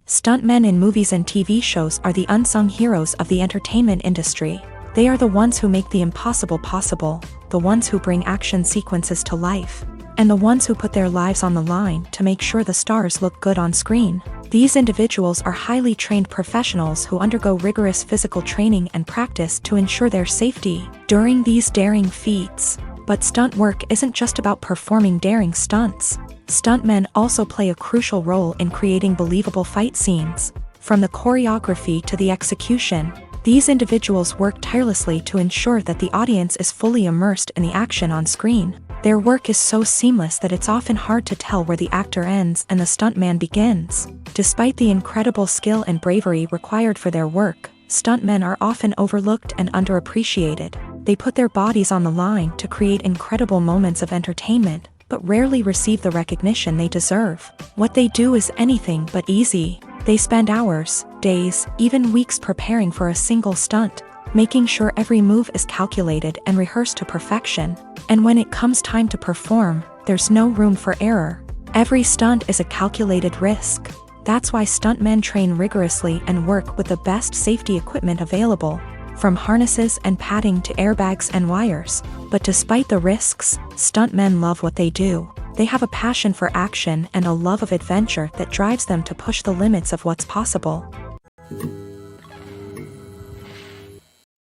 Stuntmen in movies and TV shows are the unsung heroes of the entertainment industry. They are the ones who make the impossible possible, the ones who bring action sequences to life, and the ones who put their lives on the line to make sure the stars look good on screen. These individuals are highly trained professionals who undergo rigorous physical training and practice to ensure their safety during these daring feats. But stunt work isn't just about performing daring stunts. Stuntmen also play a crucial role in creating believable fight scenes. From the choreography to the execution, these individuals work tirelessly to ensure that the audience is fully immersed in the action on screen. Their work is so seamless that it's often hard to tell where the actor ends and the stuntman begins. Despite the incredible skill and bravery required for their work, stuntmen are often overlooked and underappreciated. They put their bodies on the line to create incredible moments of entertainment, but rarely receive the recognition they deserve. What they do is anything but easy. They spend hours, days, even weeks preparing for a single stunt, making sure every move is calculated and rehearsed to perfection. And when it comes time to perform, there's no room for error. Every stunt is a calculated risk. That's why stuntmen train rigorously and work with the best safety equipment available, from harnesses and padding to airbags and wires. But despite the risks, stuntmen love what they do. They have a passion for action and a love of adventure that drives them to push the limits of what's possible.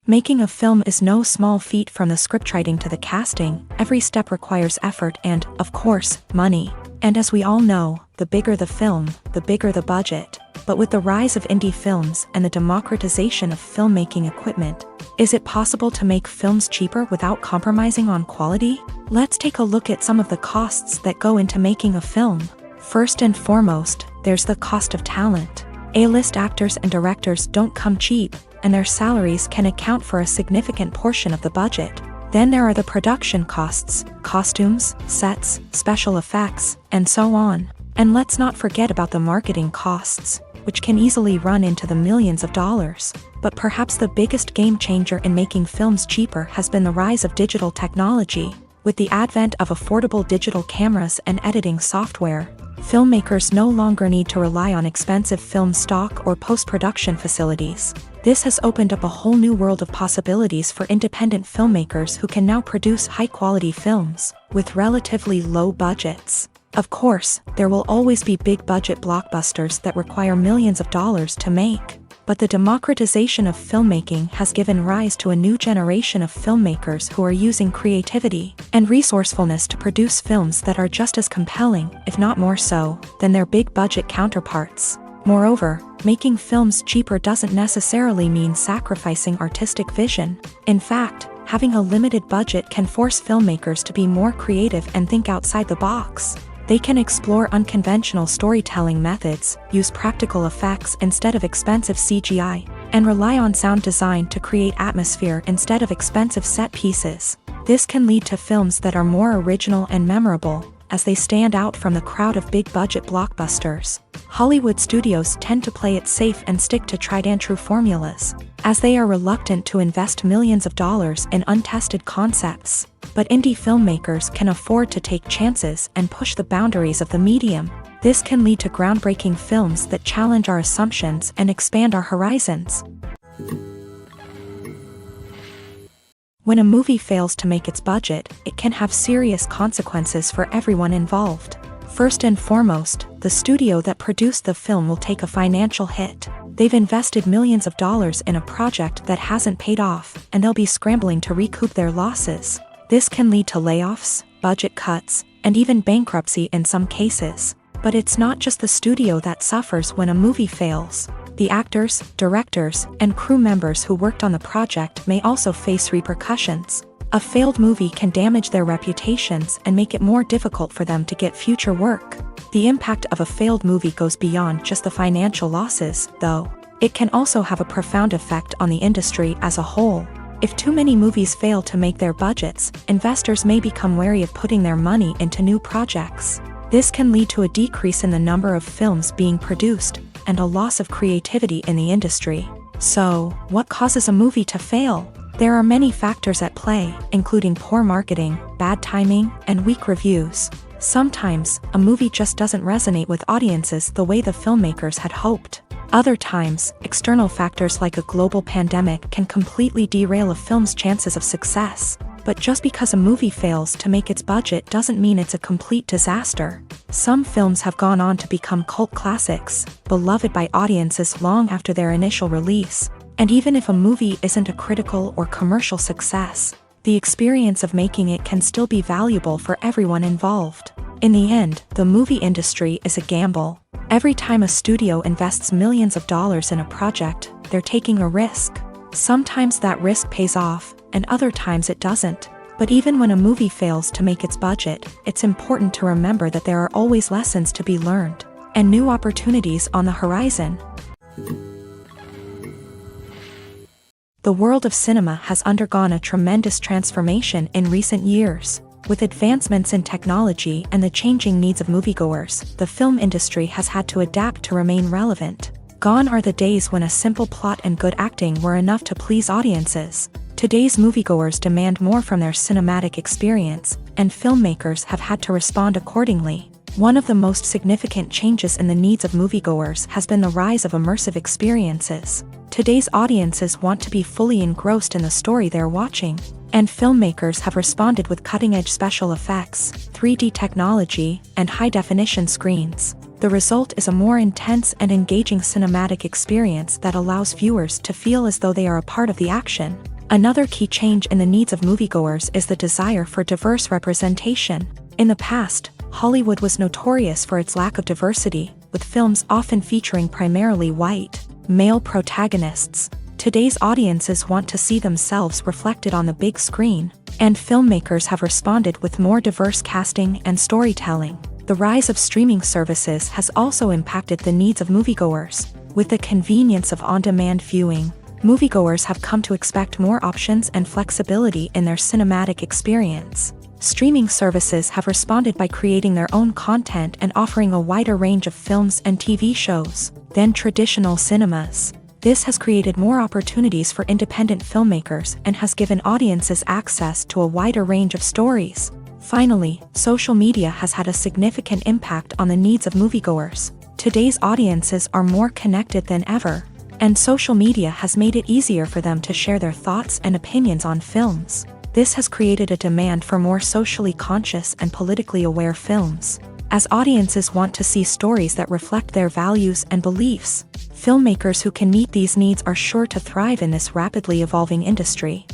Making a film is no small feat. From the scriptwriting to the casting, every step requires effort and, of course, money. And as we all know, the bigger the film, the bigger the budget. But with the rise of indie films and the democratization of filmmaking equipment, is it possible to make films cheaper without compromising on quality? Let's take a look at some of the costs that go into making a film. First and foremost, there's the cost of talent. A-list actors and directors don't come cheap, and their salaries can account for a significant portion of the budget. Then there are the production costs, costumes, sets, special effects, and so on. And let's not forget about the marketing costs, which can easily run into the millions of dollars. But perhaps the biggest game changer in making films cheaper has been the rise of digital technology. With the advent of affordable digital cameras and editing software, filmmakers no longer need to rely on expensive film stock or post-production facilities. This has opened up a whole new world of possibilities for independent filmmakers who can now produce high-quality films with relatively low budgets. Of course, there will always be big-budget blockbusters that require millions of dollars to make. But the democratization of filmmaking has given rise to a new generation of filmmakers who are using creativity and resourcefulness to produce films that are just as compelling, if not more so, than their big-budget counterparts. Moreover, making films cheaper doesn't necessarily mean sacrificing artistic vision. In fact, having a limited budget can force filmmakers to be more creative and think outside the box. They can explore unconventional storytelling methods, use practical effects instead of expensive CGI, and rely on sound design to create atmosphere instead of expensive set pieces. This can lead to films that are more original and memorable, as they stand out from the crowd of big-budget blockbusters. Hollywood studios tend to play it safe and stick to tried-and-true formulas, as they are reluctant to invest millions of dollars in untested concepts. But indie filmmakers can afford to take chances and push the boundaries of the medium. This can lead to groundbreaking films that challenge our assumptions and expand our horizons. When a movie fails to make its budget, it can have serious consequences for everyone involved. First and foremost, the studio that produced the film will take a financial hit. They've invested millions of dollars in a project that hasn't paid off, and they'll be scrambling to recoup their losses. This can lead to layoffs, budget cuts, and even bankruptcy in some cases. But it's not just the studio that suffers when a movie fails. The actors, directors, and crew members who worked on the project may also face repercussions. A failed movie can damage their reputations and make it more difficult for them to get future work. The impact of a failed movie goes beyond just the financial losses, though. It can also have a profound effect on the industry as a whole. If too many movies fail to make their budgets, investors may become wary of putting their money into new projects. This can lead to a decrease in the number of films being produced, and a loss of creativity in the industry. So, what causes a movie to fail? There are many factors at play, including poor marketing, bad timing, and weak reviews. Sometimes, a movie just doesn't resonate with audiences the way the filmmakers had hoped. Other times, external factors like a global pandemic can completely derail a film's chances of success. But just because a movie fails to make its budget doesn't mean it's a complete disaster. Some films have gone on to become cult classics, beloved by audiences long after their initial release. And even if a movie isn't a critical or commercial success, the experience of making it can still be valuable for everyone involved. In the end, the movie industry is a gamble. Every time a studio invests millions of dollars in a project, they're taking a risk. Sometimes that risk pays off, and other times it doesn't. But even when a movie fails to make its budget, it's important to remember that there are always lessons to be learned, and new opportunities on the horizon. The world of cinema has undergone a tremendous transformation in recent years. With advancements in technology and the changing needs of moviegoers, the film industry has had to adapt to remain relevant. Gone are the days when a simple plot and good acting were enough to please audiences. Today's moviegoers demand more from their cinematic experience, and filmmakers have had to respond accordingly. One of the most significant changes in the needs of moviegoers has been the rise of immersive experiences. Today's audiences want to be fully engrossed in the story they're watching, and filmmakers have responded with cutting-edge special effects, 3D technology, and high-definition screens. The result is a more intense and engaging cinematic experience that allows viewers to feel as though they are a part of the action. Another key change in the needs of moviegoers is the desire for diverse representation. In the past, Hollywood was notorious for its lack of diversity, with films often featuring primarily white, male protagonists. Today's audiences want to see themselves reflected on the big screen, and filmmakers have responded with more diverse casting and storytelling. The rise of streaming services has also impacted the needs of moviegoers. With the convenience of on-demand viewing, moviegoers have come to expect more options and flexibility in their cinematic experience. Streaming services have responded by creating their own content and offering a wider range of films and TV shows than traditional cinemas. This has created more opportunities for independent filmmakers and has given audiences access to a wider range of stories. Finally, social media has had a significant impact on the needs of moviegoers. Today's audiences are more connected than ever, and social media has made it easier for them to share their thoughts and opinions on films. This has created a demand for more socially conscious and politically aware films. As audiences want to see stories that reflect their values and beliefs, filmmakers who can meet these needs are sure to thrive in this rapidly evolving industry.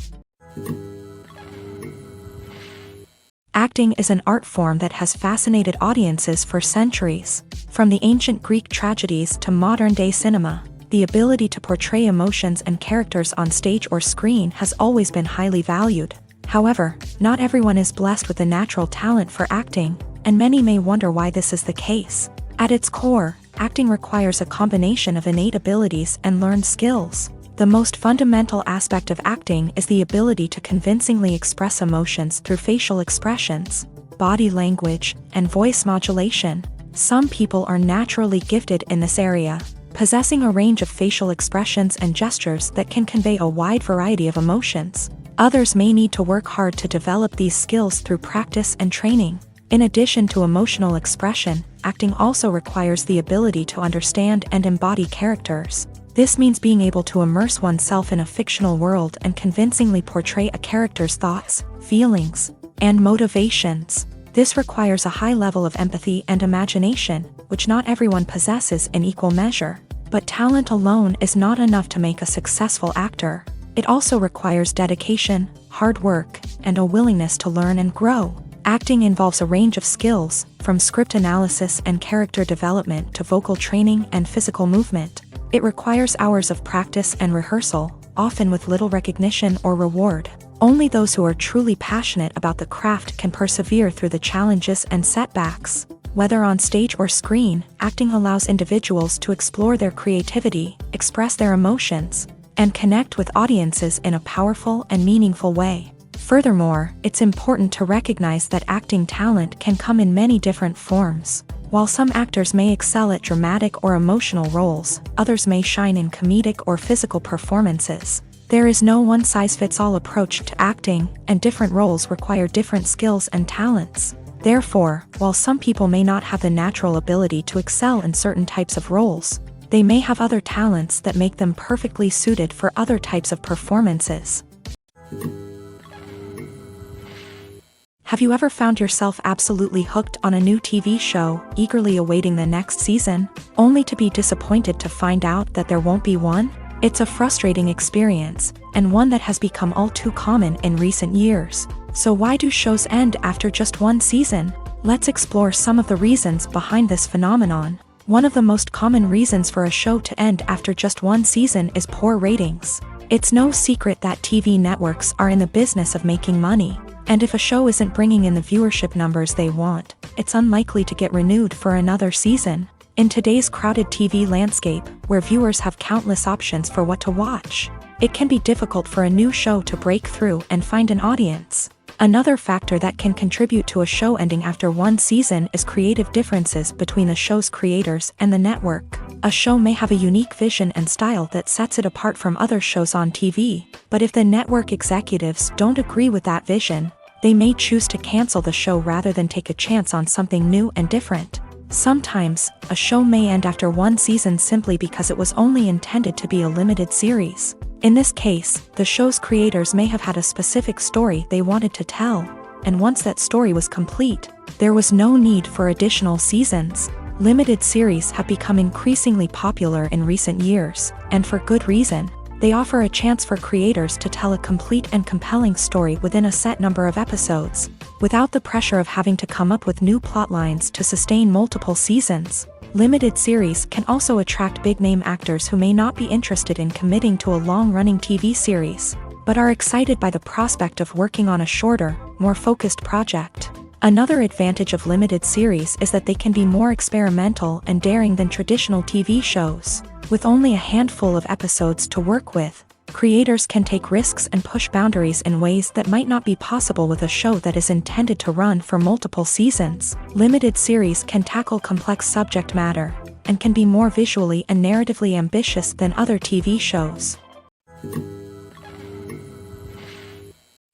Acting is an art form that has fascinated audiences for centuries. From the ancient Greek tragedies to modern-day cinema, the ability to portray emotions and characters on stage or screen has always been highly valued. However, not everyone is blessed with a natural talent for acting. and many may wonder why this is the case. At its core, acting requires a combination of innate abilities and learned skills. The most fundamental aspect of acting is the ability to convincingly express emotions through facial expressions, body language, and voice modulation. Some people are naturally gifted in this area, possessing a range of facial expressions and gestures that can convey a wide variety of emotions. Others may need to work hard to develop these skills through practice and training. In addition to emotional expression, acting also requires the ability to understand and embody characters. This means being able to immerse oneself in a fictional world and convincingly portray a character's thoughts, feelings, and motivations. This requires a high level of empathy and imagination, which not everyone possesses in equal measure. But talent alone is not enough to make a successful actor. It also requires dedication, hard work, and a willingness to learn and grow. Acting involves a range of skills, from script analysis and character development to vocal training and physical movement. It requires hours of practice and rehearsal, often with little recognition or reward. Only those who are truly passionate about the craft can persevere through the challenges and setbacks. Whether on stage or screen, acting allows individuals to explore their creativity, express their emotions, and connect with audiences in a powerful and meaningful way. Furthermore, it's important to recognize that acting talent can come in many different forms. While some actors may excel at dramatic or emotional roles, others may shine in comedic or physical performances. There is no one-size-fits-all approach to acting, and different roles require different skills and talents. Therefore, while some people may not have the natural ability to excel in certain types of roles, they may have other talents that make them perfectly suited for other types of performances. Have you ever found yourself absolutely hooked on a new TV show, eagerly awaiting the next season, only to be disappointed to find out that there won't be one? It's a frustrating experience, and one that has become all too common in recent years. So why do shows end after just one season? Let's explore some of the reasons behind this phenomenon. One of the most common reasons for a show to end after just one season is poor ratings. It's no secret that TV networks are in the business of making money. And if a show isn't bringing in the viewership numbers they want, it's unlikely to get renewed for another season. In today's crowded TV landscape, where viewers have countless options for what to watch, it can be difficult for a new show to break through and find an audience. Another factor that can contribute to a show ending after one season is creative differences between the show's creators and the network. A show may have a unique vision and style that sets it apart from other shows on TV, but if the network executives don't agree with that vision, they may choose to cancel the show rather than take a chance on something new and different. Sometimes, a show may end after one season simply because it was only intended to be a limited series. In this case, the show's creators may have had a specific story they wanted to tell, and once that story was complete, there was no need for additional seasons. Limited series have become increasingly popular in recent years, and for good reason. They offer a chance for creators to tell a complete and compelling story within a set number of episodes, without the pressure of having to come up with new plotlines to sustain multiple seasons. Limited series can also attract big-name actors who may not be interested in committing to a long-running TV series, but are excited by the prospect of working on a shorter, more focused project. Another advantage of limited series is that they can be more experimental and daring than traditional TV shows. With only a handful of episodes to work with, creators can take risks and push boundaries in ways that might not be possible with a show that is intended to run for multiple seasons. Limited series can tackle complex subject matter, and can be more visually and narratively ambitious than other TV shows.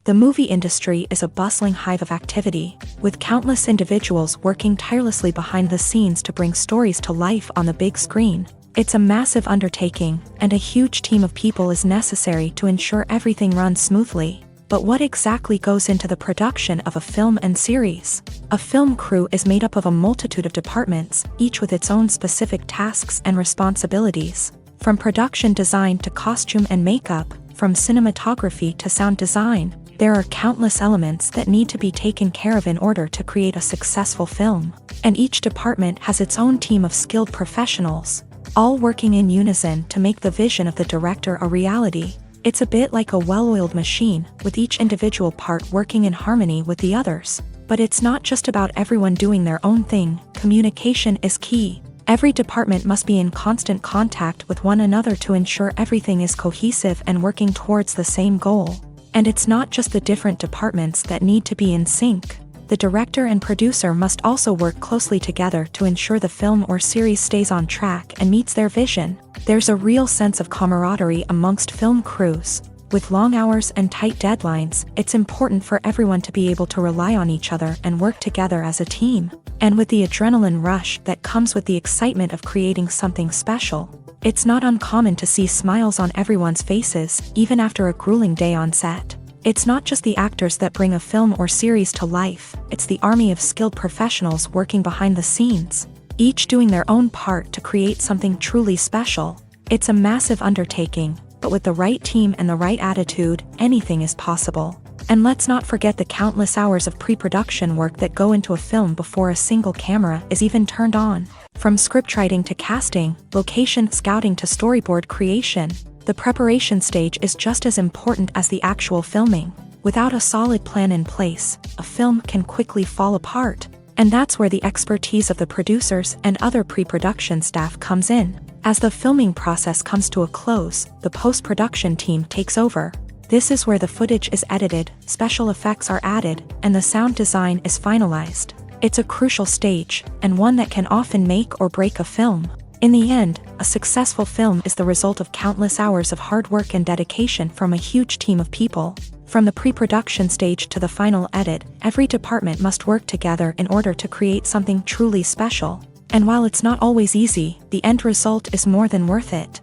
The movie industry is a bustling hive of activity, with countless individuals working tirelessly behind the scenes to bring stories to life on the big screen. It's a massive undertaking, and a huge team of people is necessary to ensure everything runs smoothly. But what exactly goes into the production of a film and series? A film crew is made up of a multitude of departments, each with its own specific tasks and responsibilities. From production design to costume and makeup, from cinematography to sound design, there are countless elements that need to be taken care of in order to create a successful film. And each department has its own team of skilled professionals, all working in unison to make the vision of the director a reality. It's a bit like a well-oiled machine, with each individual part working in harmony with the others. But it's not just about everyone doing their own thing. Communication is key. Every department must be in constant contact with one another to ensure everything is cohesive and working towards the same goal. And it's not just the different departments that need to be in sync. The director and producer must also work closely together to ensure the film or series stays on track and meets their vision. There's a real sense of camaraderie amongst film crews. With long hours and tight deadlines, it's important for everyone to be able to rely on each other and work together as a team. And with the adrenaline rush that comes with the excitement of creating something special, it's not uncommon to see smiles on everyone's faces, even after a grueling day on set. It's not just the actors that bring a film or series to life, it's the army of skilled professionals working behind the scenes, each doing their own part to create something truly special. It's a massive undertaking, but with the right team and the right attitude, anything is possible. And let's not forget the countless hours of pre-production work that go into a film before a single camera is even turned on. From scriptwriting to casting, location scouting to storyboard creation, the preparation stage is just as important as the actual filming. Without a solid plan in place, a film can quickly fall apart. And that's where the expertise of the producers and other pre-production staff comes in. As the filming process comes to a close, the post-production team takes over. This is where the footage is edited, special effects are added, and the sound design is finalized. It's a crucial stage, and one that can often make or break a film. In the end, a successful film is the result of countless hours of hard work and dedication from a huge team of people. From the pre-production stage to the final edit, every department must work together in order to create something truly special. And while it's not always easy, the end result is more than worth it.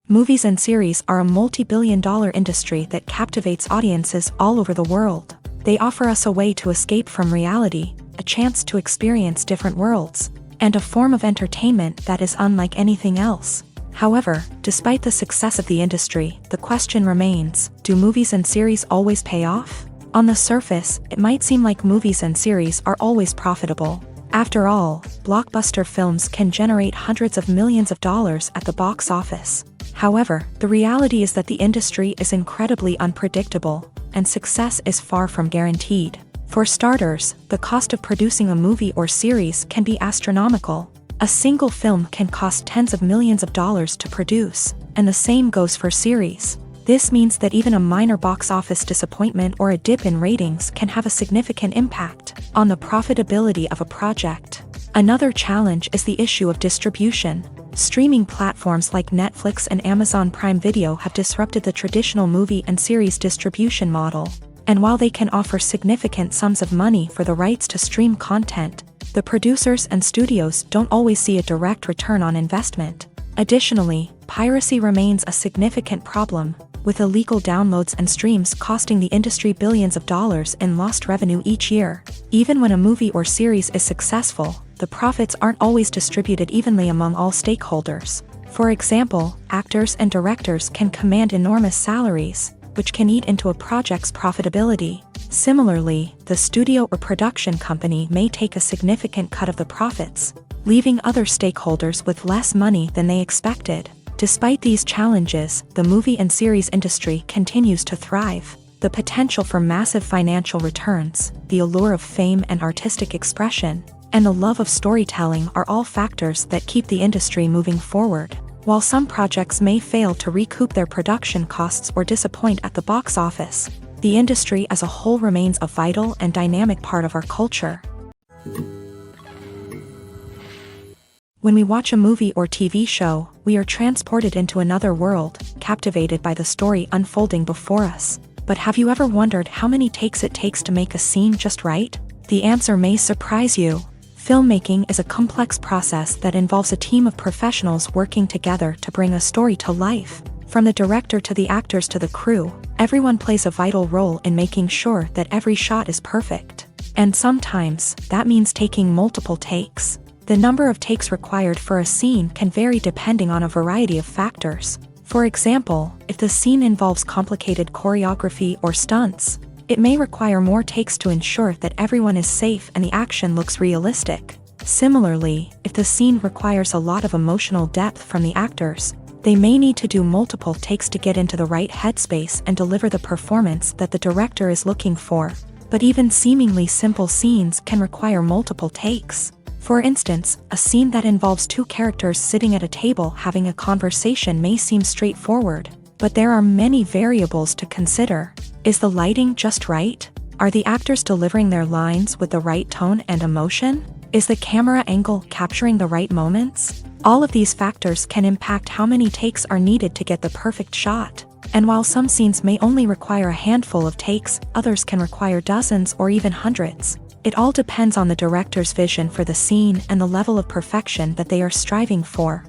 Movies and series are a multi-billion-dollar industry that captivates audiences all over the world. They offer us a way to escape from reality, a chance to experience different worlds, and a form of entertainment that is unlike anything else. However, despite the success of the industry, the question remains, do movies and series always pay off? On the surface, it might seem like movies and series are always profitable. After all, blockbuster films can generate hundreds of millions of dollars at the box office. However, the reality is that the industry is incredibly unpredictable, and success is far from guaranteed. For starters, the cost of producing a movie or series can be astronomical. A single film can cost tens of millions of dollars to produce, and the same goes for series. This means that even a minor box office disappointment or a dip in ratings can have a significant impact on the profitability of a project. Another challenge is the issue of distribution. Streaming platforms like Netflix and Amazon Prime Video have disrupted the traditional movie and series distribution model. And while they can offer significant sums of money for the rights to stream content, the producers and studios don't always see a direct return on investment. Additionally, piracy remains a significant problem, with illegal downloads and streams costing the industry billions of dollars in lost revenue each year. Even when a movie or series is successful, the profits aren't always distributed evenly among all stakeholders. For example, actors and directors can command enormous salaries, which can eat into a project's profitability. Similarly, the studio or production company may take a significant cut of the profits, leaving other stakeholders with less money than they expected. Despite these challenges, the movie and series industry continues to thrive. The potential for massive financial returns, the allure of fame and artistic expression, and the love of storytelling are all factors that keep the industry moving forward. While some projects may fail to recoup their production costs or disappoint at the box office, the industry as a whole remains a vital and dynamic part of our culture. When we watch a movie or TV show, we are transported into another world, captivated by the story unfolding before us. But have you ever wondered how many takes it takes to make a scene just right? The answer may surprise you. Filmmaking is a complex process that involves a team of professionals working together to bring a story to life. From the director to the actors to the crew, everyone plays a vital role in making sure that every shot is perfect. And sometimes, that means taking multiple takes. The number of takes required for a scene can vary depending on a variety of factors. For example, if the scene involves complicated choreography or stunts, it may require more takes to ensure that everyone is safe and the action looks realistic. Similarly, if the scene requires a lot of emotional depth from the actors, They may need to do multiple takes to get into the right headspace and deliver the performance that the director is looking for. But even seemingly simple scenes can require multiple takes. For instance, a scene that involves two characters sitting at a table having a conversation may seem straightforward, but there are many variables to consider. Is the lighting just right? Are the actors delivering their lines with the right tone and emotion? Is the camera angle capturing the right moments? All of these factors can impact how many takes are needed to get the perfect shot. And while some scenes may only require a handful of takes, others can require dozens or even hundreds. It all depends on the director's vision for the scene and the level of perfection that they are striving for.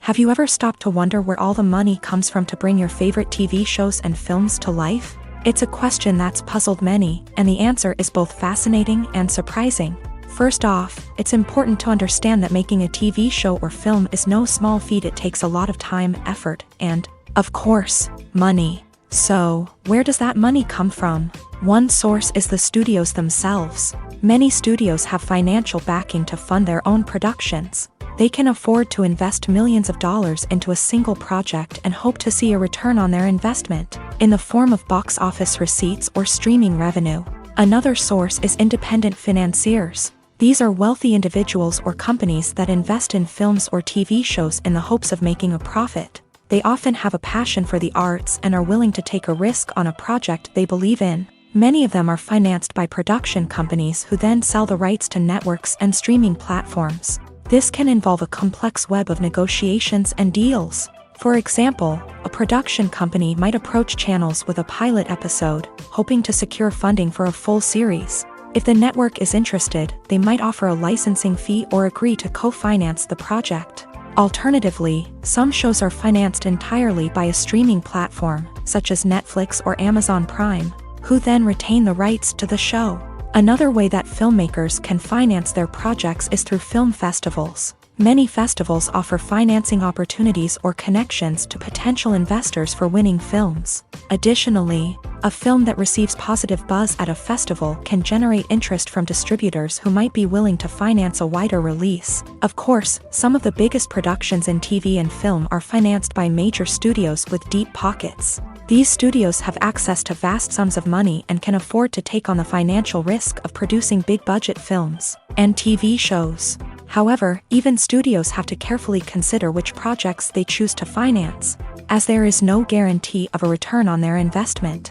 Have you ever stopped to wonder where all the money comes from to bring your favorite TV shows and films to life? It's a question that's puzzled many, and the answer is both fascinating and surprising. First off, it's important to understand that making a TV show or film is no small feat. It takes a lot of time, effort, and, of course, money. So, where does that money come from? One source is the studios themselves. Many studios have financial backing to fund their own productions. They can afford to invest millions of dollars into a single project and hope to see a return on their investment, in the form of box office receipts or streaming revenue. Another source is independent financiers. These are wealthy individuals or companies that invest in films or TV shows in the hopes of making a profit. They often have a passion for the arts and are willing to take a risk on a project they believe in. Many of them are financed by production companies who then sell the rights to networks and streaming platforms. This can involve a complex web of negotiations and deals. For example, a production company might approach channels with a pilot episode, hoping to secure funding for a full series. If the network is interested, they might offer a licensing fee or agree to co-finance the project. Alternatively, some shows are financed entirely by a streaming platform, such as Netflix or Amazon Prime, who then retain the rights to the show. Another way that filmmakers can finance their projects is through film festivals. Many festivals offer financing opportunities or connections to potential investors for winning films. Additionally, a film that receives positive buzz at a festival can generate interest from distributors who might be willing to finance a wider release. Of course, some of the biggest productions in TV and film are financed by major studios with deep pockets. These studios have access to vast sums of money and can afford to take on the financial risk of producing big-budget films and TV shows. However, even studios have to carefully consider which projects they choose to finance, as there is no guarantee of a return on their investment.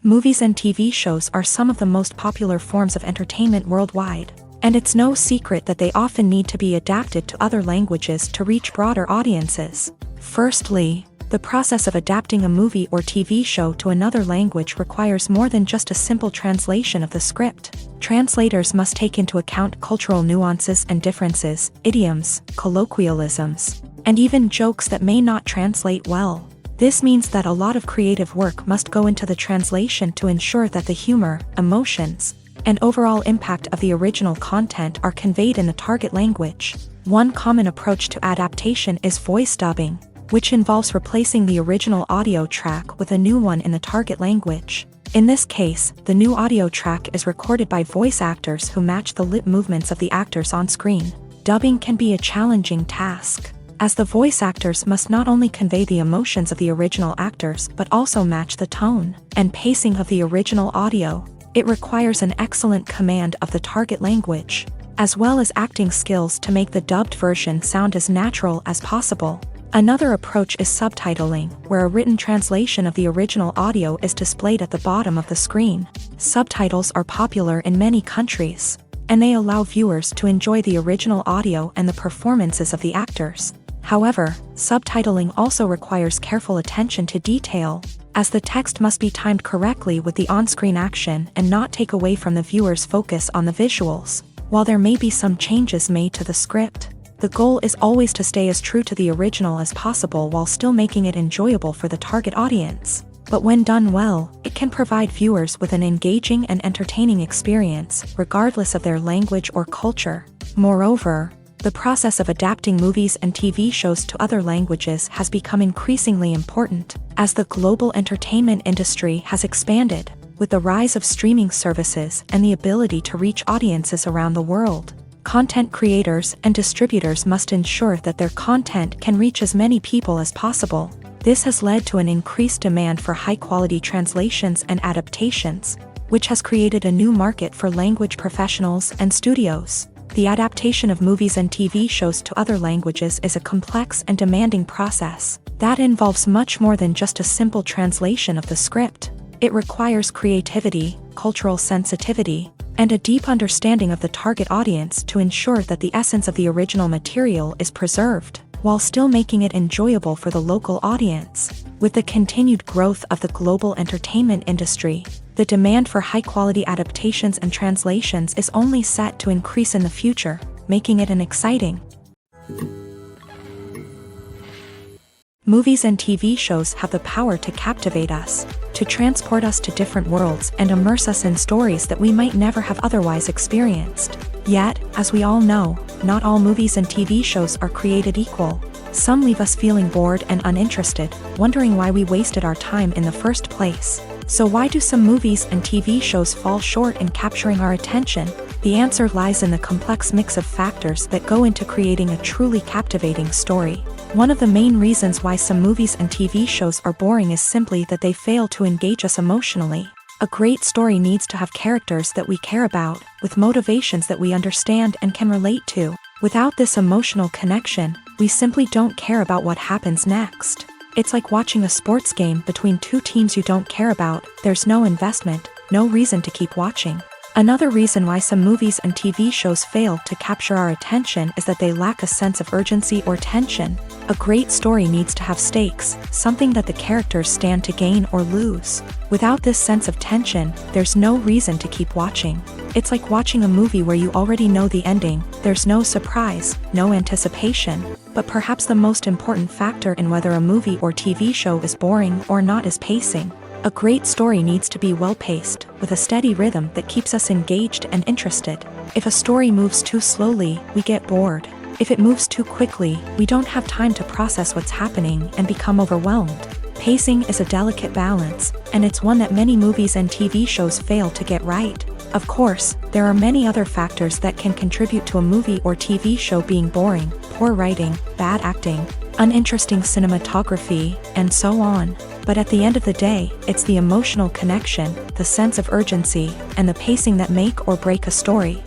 Movies and TV shows are some of the most popular forms of entertainment worldwide, and it's no secret that they often need to be adapted to other languages to reach broader audiences. Firstly, the process of adapting a movie or TV show to another language requires more than just a simple translation of the script. Translators must take into account cultural nuances and differences, idioms, colloquialisms, and even jokes that may not translate well. This means that a lot of creative work must go into the translation to ensure that the humor, emotions, and overall impact of the original content are conveyed in the target language. One common approach to adaptation is voice dubbing, which involves replacing the original audio track with a new one in the target language. In this case, the new audio track is recorded by voice actors who match the lip movements of the actors on screen. Dubbing can be a challenging task, as the voice actors must not only convey the emotions of the original actors but also match the tone and pacing of the original audio. It requires an excellent command of the target language, as well as acting skills to make the dubbed version sound as natural as possible. Another approach is subtitling, where a written translation of the original audio is displayed at the bottom of the screen. Subtitles are popular in many countries, and they allow viewers to enjoy the original audio and the performances of the actors. However, subtitling also requires careful attention to detail, as the text must be timed correctly with the on-screen action and not take away from the viewer's focus on the visuals. While there may be some changes made to the script, the goal is always to stay as true to the original as possible while still making it enjoyable for the target audience. But when done well, it can provide viewers with an engaging and entertaining experience, regardless of their language or culture. Moreover, the process of adapting movies and TV shows to other languages has become increasingly important, as the global entertainment industry has expanded. With the rise of streaming services and the ability to reach audiences around the world, content creators and distributors must ensure that their content can reach as many people as possible. This has led to an increased demand for high-quality translations and adaptations, which has created a new market for language professionals and studios. The adaptation of movies and TV shows to other languages is a complex and demanding process that involves much more than just a simple translation of the script. It requires creativity, cultural sensitivity, and a deep understanding of the target audience to ensure that the essence of the original material is preserved, while still making it enjoyable for the local audience. With the continued growth of the global entertainment industry, the demand for high-quality adaptations and translations is only set to increase in the future, making it an exciting. Movies and TV shows have the power to captivate us, to transport us to different worlds and immerse us in stories that we might never have otherwise experienced. Yet, as we all know, not all movies and TV shows are created equal. Some leave us feeling bored and uninterested, wondering why we wasted our time in the first place. So why do some movies and TV shows fall short in capturing our attention? The answer lies in the complex mix of factors that go into creating a truly captivating story. One of the main reasons why some movies and TV shows are boring is simply that they fail to engage us emotionally. A great story needs to have characters that we care about, with motivations that we understand and can relate to. Without this emotional connection, we simply don't care about what happens next. It's like watching a sports game between two teams you don't care about. There's no investment, no reason to keep watching. Another reason why some movies and TV shows fail to capture our attention is that they lack a sense of urgency or tension. A great story needs to have stakes, something that the characters stand to gain or lose. Without this sense of tension, there's no reason to keep watching. It's like watching a movie where you already know the ending. There's no surprise, no anticipation. But perhaps the most important factor in whether a movie or TV show is boring or not is pacing. A great story needs to be well-paced, with a steady rhythm that keeps us engaged and interested. If a story moves too slowly, we get bored. If it moves too quickly, we don't have time to process what's happening and become overwhelmed. Pacing is a delicate balance, and it's one that many movies and TV shows fail to get right. Of course, there are many other factors that can contribute to a movie or TV show being boring: poor writing, bad acting, uninteresting cinematography, and so on. But at the end of the day, it's the emotional connection, the sense of urgency, and the pacing that make or break a story.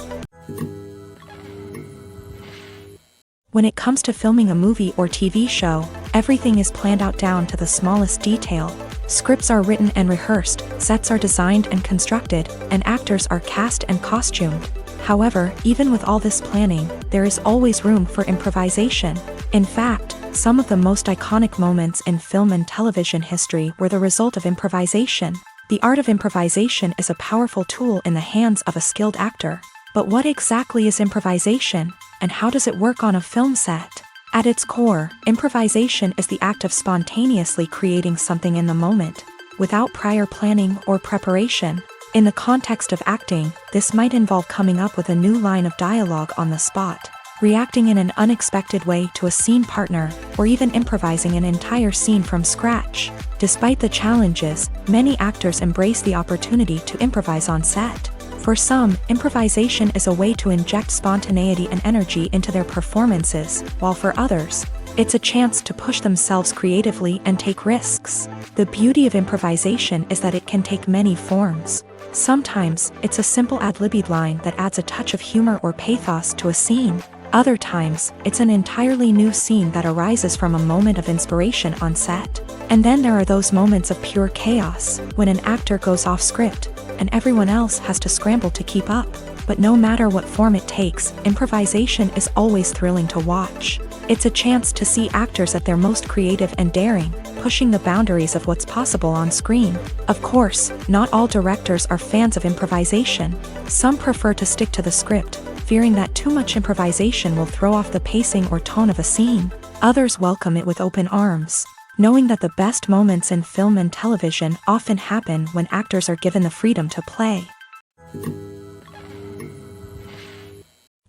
When it comes to filming a movie or TV show, everything is planned out down to the smallest detail. Scripts are written and rehearsed, sets are designed and constructed, and actors are cast and costumed. However, even with all this planning, there is always room for improvisation. In fact, some of the most iconic moments in film and television history were the result of improvisation. The art of improvisation is a powerful tool in the hands of a skilled actor. But what exactly is improvisation, and how does it work on a film set? At its core, improvisation is the act of spontaneously creating something in the moment, without prior planning or preparation. In the context of acting, this might involve coming up with a new line of dialogue on the spot, reacting in an unexpected way to a scene partner, or even improvising an entire scene from scratch. Despite the challenges, many actors embrace the opportunity to improvise on set. For some, improvisation is a way to inject spontaneity and energy into their performances, while for others, it's a chance to push themselves creatively and take risks. The beauty of improvisation is that it can take many forms. Sometimes, it's a simple ad-libbed line that adds a touch of humor or pathos to a scene. Other times, it's an entirely new scene that arises from a moment of inspiration on set. And then there are those moments of pure chaos, when an actor goes off script, and everyone else has to scramble to keep up. But no matter what form it takes, improvisation is always thrilling to watch. It's a chance to see actors at their most creative and daring, pushing the boundaries of what's possible on screen. Of course, not all directors are fans of improvisation. Some prefer to stick to the script, fearing that too much improvisation will throw off the pacing or tone of a scene. Others welcome it with open arms, knowing that the best moments in film and television often happen when actors are given the freedom to play.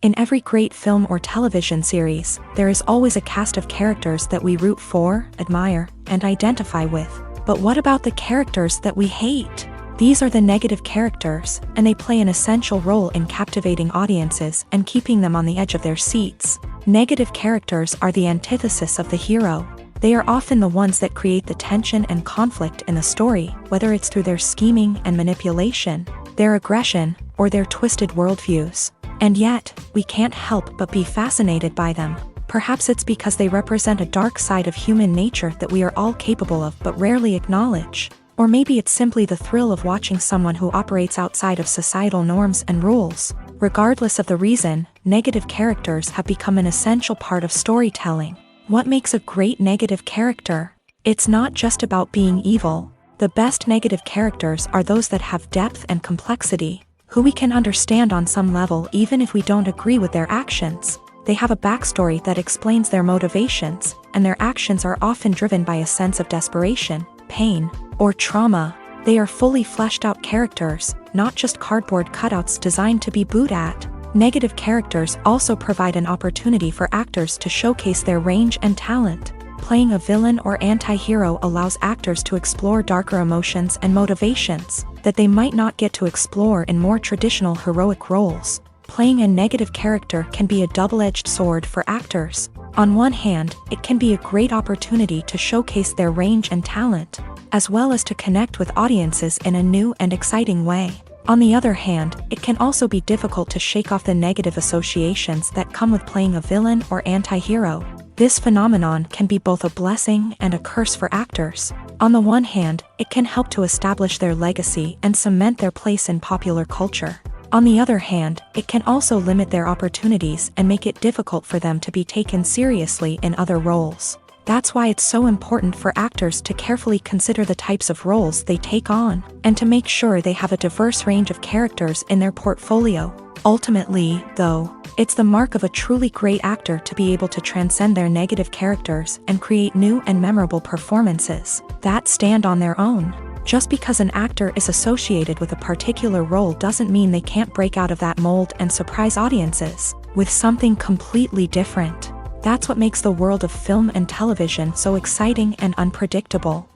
In every great film or television series, there is always a cast of characters that we root for, admire, and identify with. But what about the characters that we hate? These are the negative characters, and they play an essential role in captivating audiences and keeping them on the edge of their seats. Negative characters are the antithesis of the hero. They are often the ones that create the tension and conflict in the story, whether it's through their scheming and manipulation, their aggression, or their twisted worldviews. And yet, we can't help but be fascinated by them. Perhaps it's because they represent a dark side of human nature that we are all capable of but rarely acknowledge. Or maybe it's simply the thrill of watching someone who operates outside of societal norms and rules. Regardless of the reason, negative characters have become an essential part of storytelling. What makes a great negative character? It's not just about being evil. The best negative characters are those that have depth and complexity, who we can understand on some level even if we don't agree with their actions. They have a backstory that explains their motivations, and their actions are often driven by a sense of desperation, pain, or trauma. They are fully fleshed out characters, not just cardboard cutouts designed to be booed at. Negative characters also provide an opportunity for actors to showcase their range and talent. Playing a villain or anti-hero allows actors to explore darker emotions and motivations that they might not get to explore in more traditional heroic roles. Playing a negative character can be a double-edged sword for actors. On one hand, it can be a great opportunity to showcase their range and talent, as well as to connect with audiences in a new and exciting way. On the other hand, it can also be difficult to shake off the negative associations that come with playing a villain or anti-hero. This phenomenon can be both a blessing and a curse for actors. On the one hand, it can help to establish their legacy and cement their place in popular culture. On the other hand, it can also limit their opportunities and make it difficult for them to be taken seriously in other roles. That's why it's so important for actors to carefully consider the types of roles they take on, and to make sure they have a diverse range of characters in their portfolio. Ultimately, though, it's the mark of a truly great actor to be able to transcend their negative characters and create new and memorable performances that stand on their own. Just because an actor is associated with a particular role doesn't mean they can't break out of that mold and surprise audiences with something completely different. That's what makes the world of film and television so exciting and unpredictable.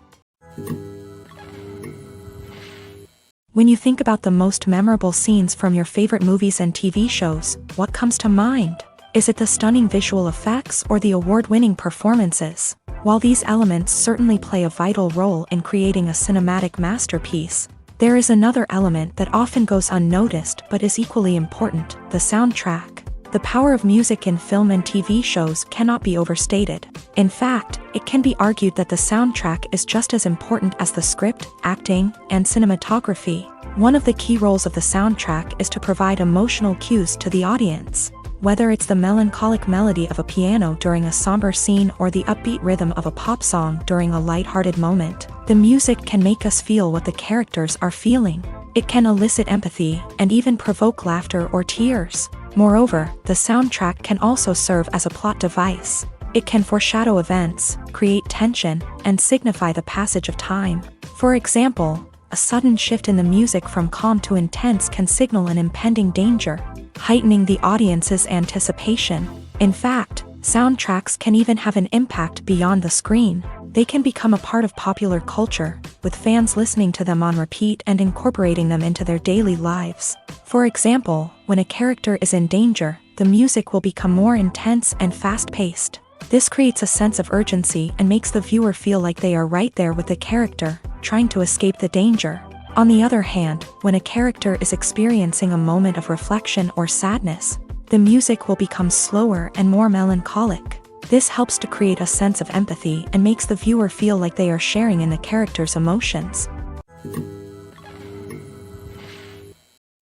When you think about the most memorable scenes from your favorite movies and TV shows, what comes to mind? Is it the stunning visual effects or the award-winning performances? While these elements certainly play a vital role in creating a cinematic masterpiece, there is another element that often goes unnoticed but is equally important: the soundtrack. The power of music in film and TV shows cannot be overstated. In fact, it can be argued that the soundtrack is just as important as the script, acting, and cinematography. One of the key roles of the soundtrack is to provide emotional cues to the audience. Whether it's the melancholic melody of a piano during a somber scene or the upbeat rhythm of a pop song during a lighthearted moment, the music can make us feel what the characters are feeling. It can elicit empathy and even provoke laughter or tears. Moreover, the soundtrack can also serve as a plot device. It can foreshadow events, create tension, and signify the passage of time. For example, a sudden shift in the music from calm to intense can signal an impending danger, heightening the audience's anticipation. In fact, soundtracks can even have an impact beyond the screen. They can become a part of popular culture, with fans listening to them on repeat and incorporating them into their daily lives. For example, when a character is in danger, the music will become more intense and fast-paced. This creates a sense of urgency and makes the viewer feel like they are right there with the character, trying to escape the danger. On the other hand, when a character is experiencing a moment of reflection or sadness, the music will become slower and more melancholic. This helps to create a sense of empathy and makes the viewer feel like they are sharing in the character's emotions.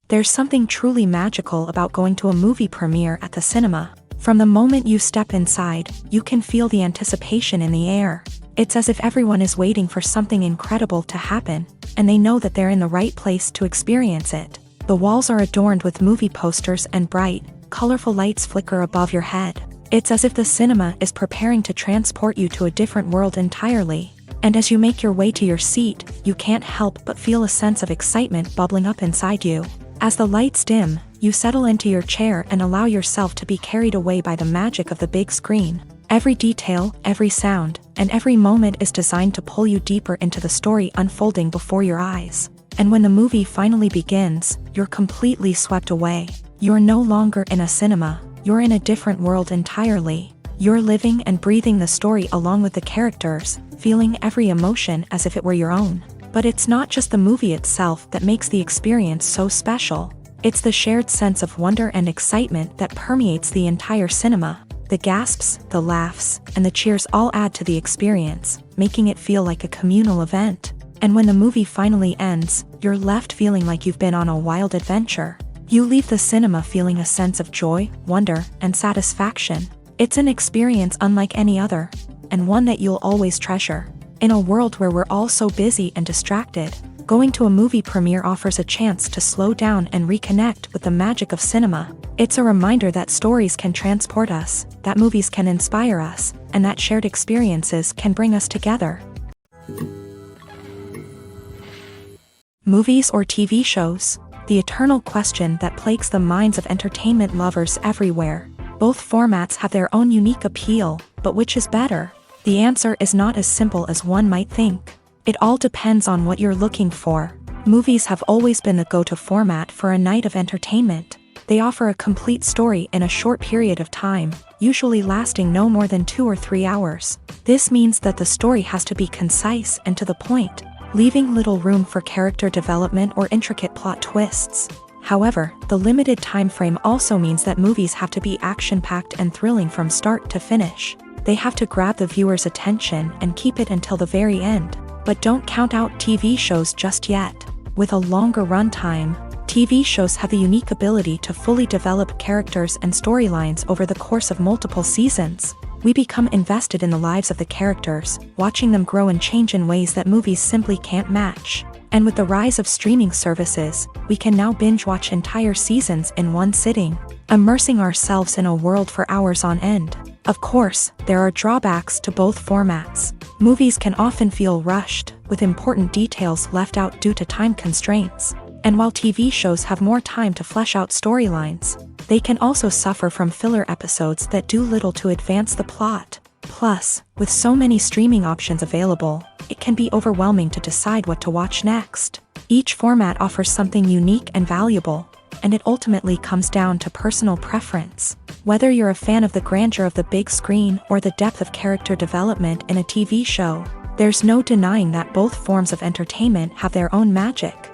There's something truly magical about going to a movie premiere at the cinema. From the moment you step inside, you can feel the anticipation in the air. It's as if everyone is waiting for something incredible to happen, and they know that they're in the right place to experience it. The walls are adorned with movie posters and bright, colorful lights flicker above your head. It's as if the cinema is preparing to transport you to a different world entirely. And as you make your way to your seat, you can't help but feel a sense of excitement bubbling up inside you. As the lights dim, you settle into your chair and allow yourself to be carried away by the magic of the big screen. Every detail, every sound, and every moment is designed to pull you deeper into the story unfolding before your eyes. And when the movie finally begins, you're completely swept away. You're no longer in a cinema, you're in a different world entirely. You're living and breathing the story along with the characters, feeling every emotion as if it were your own. But it's not just the movie itself that makes the experience so special. It's the shared sense of wonder and excitement that permeates the entire cinema. The gasps, the laughs, and the cheers all add to the experience, making it feel like a communal event. And when the movie finally ends, you're left feeling like you've been on a wild adventure. You leave the cinema feeling a sense of joy, wonder, and satisfaction. It's an experience unlike any other, and one that you'll always treasure. In a world where we're all so busy and distracted, going to a movie premiere offers a chance to slow down and reconnect with the magic of cinema. It's a reminder that stories can transport us, that movies can inspire us, and that shared experiences can bring us together. Movies or TV shows? The eternal question that plagues the minds of entertainment lovers everywhere. Both formats have their own unique appeal, but which is better? The answer is not as simple as one might think. It all depends on what you're looking for. Movies have always been the go-to format for a night of entertainment. They offer a complete story in a short period of time, usually lasting no more than 2 or 3 hours. This means that the story has to be concise and to the point, leaving little room for character development or intricate plot twists. However, the limited time frame also means that movies have to be action-packed and thrilling from start to finish. They have to grab the viewer's attention and keep it until the very end. But don't count out TV shows just yet. With a longer runtime, TV shows have the unique ability to fully develop characters and storylines over the course of multiple seasons. We become invested in the lives of the characters, watching them grow and change in ways that movies simply can't match. And with the rise of streaming services, we can now binge-watch entire seasons in one sitting, immersing ourselves in a world for hours on end. Of course, there are drawbacks to both formats. Movies can often feel rushed, with important details left out due to time constraints. And while TV shows have more time to flesh out storylines, they can also suffer from filler episodes that do little to advance the plot. Plus, with so many streaming options available, it can be overwhelming to decide what to watch next. Each format offers something unique and valuable, and it ultimately comes down to personal preference. Whether you're a fan of the grandeur of the big screen or the depth of character development in a TV show, there's no denying that both forms of entertainment have their own magic.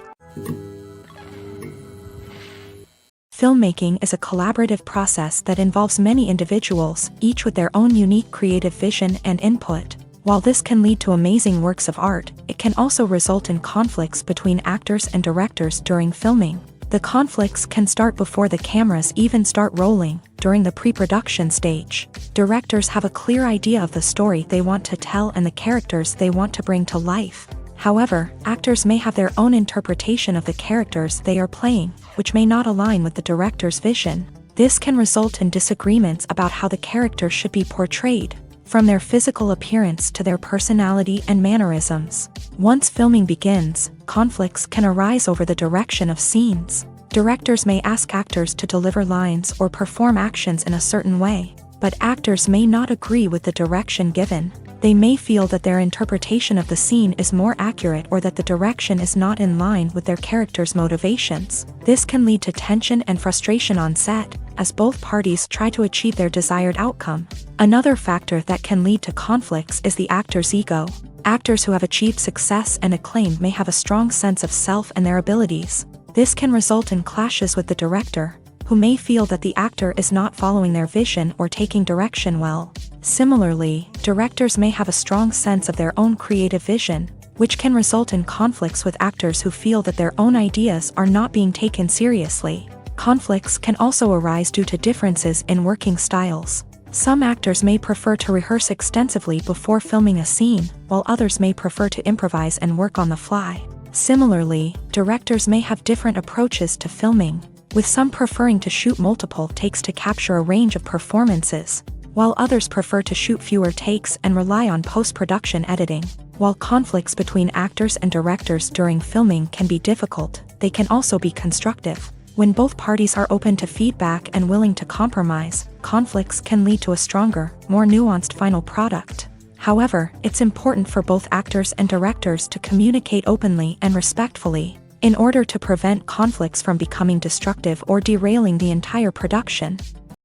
Filmmaking is a collaborative process that involves many individuals, each with their own unique creative vision and input. While this can lead to amazing works of art, it can also result in conflicts between actors and directors during filming. The conflicts can start before the cameras even start rolling, during the pre-production stage. Directors have a clear idea of the story they want to tell and the characters they want to bring to life. However, actors may have their own interpretation of the characters they are playing, which may not align with the director's vision. This can result in disagreements about how the characters should be portrayed, from their physical appearance to their personality and mannerisms. Once filming begins, conflicts can arise over the direction of scenes. Directors may ask actors to deliver lines or perform actions in a certain way, but actors may not agree with the direction given. They may feel that their interpretation of the scene is more accurate or that the direction is not in line with their character's motivations. This can lead to tension and frustration on set, as both parties try to achieve their desired outcome. Another factor that can lead to conflicts is the actor's ego. Actors who have achieved success and acclaim may have a strong sense of self and their abilities. This can result in clashes with the director, who may feel that the actor is not following their vision or taking direction well. Similarly, directors may have a strong sense of their own creative vision, which can result in conflicts with actors who feel that their own ideas are not being taken seriously. Conflicts can also arise due to differences in working styles. Some actors may prefer to rehearse extensively before filming a scene, while others may prefer to improvise and work on the fly. Similarly, directors may have different approaches to filming, with some preferring to shoot multiple takes to capture a range of performances, while others prefer to shoot fewer takes and rely on post-production editing. While conflicts between actors and directors during filming can be difficult, they can also be constructive. When both parties are open to feedback and willing to compromise, conflicts can lead to a stronger, more nuanced final product. However, it's important for both actors and directors to communicate openly and respectfully. In order to prevent conflicts from becoming destructive or derailing the entire production,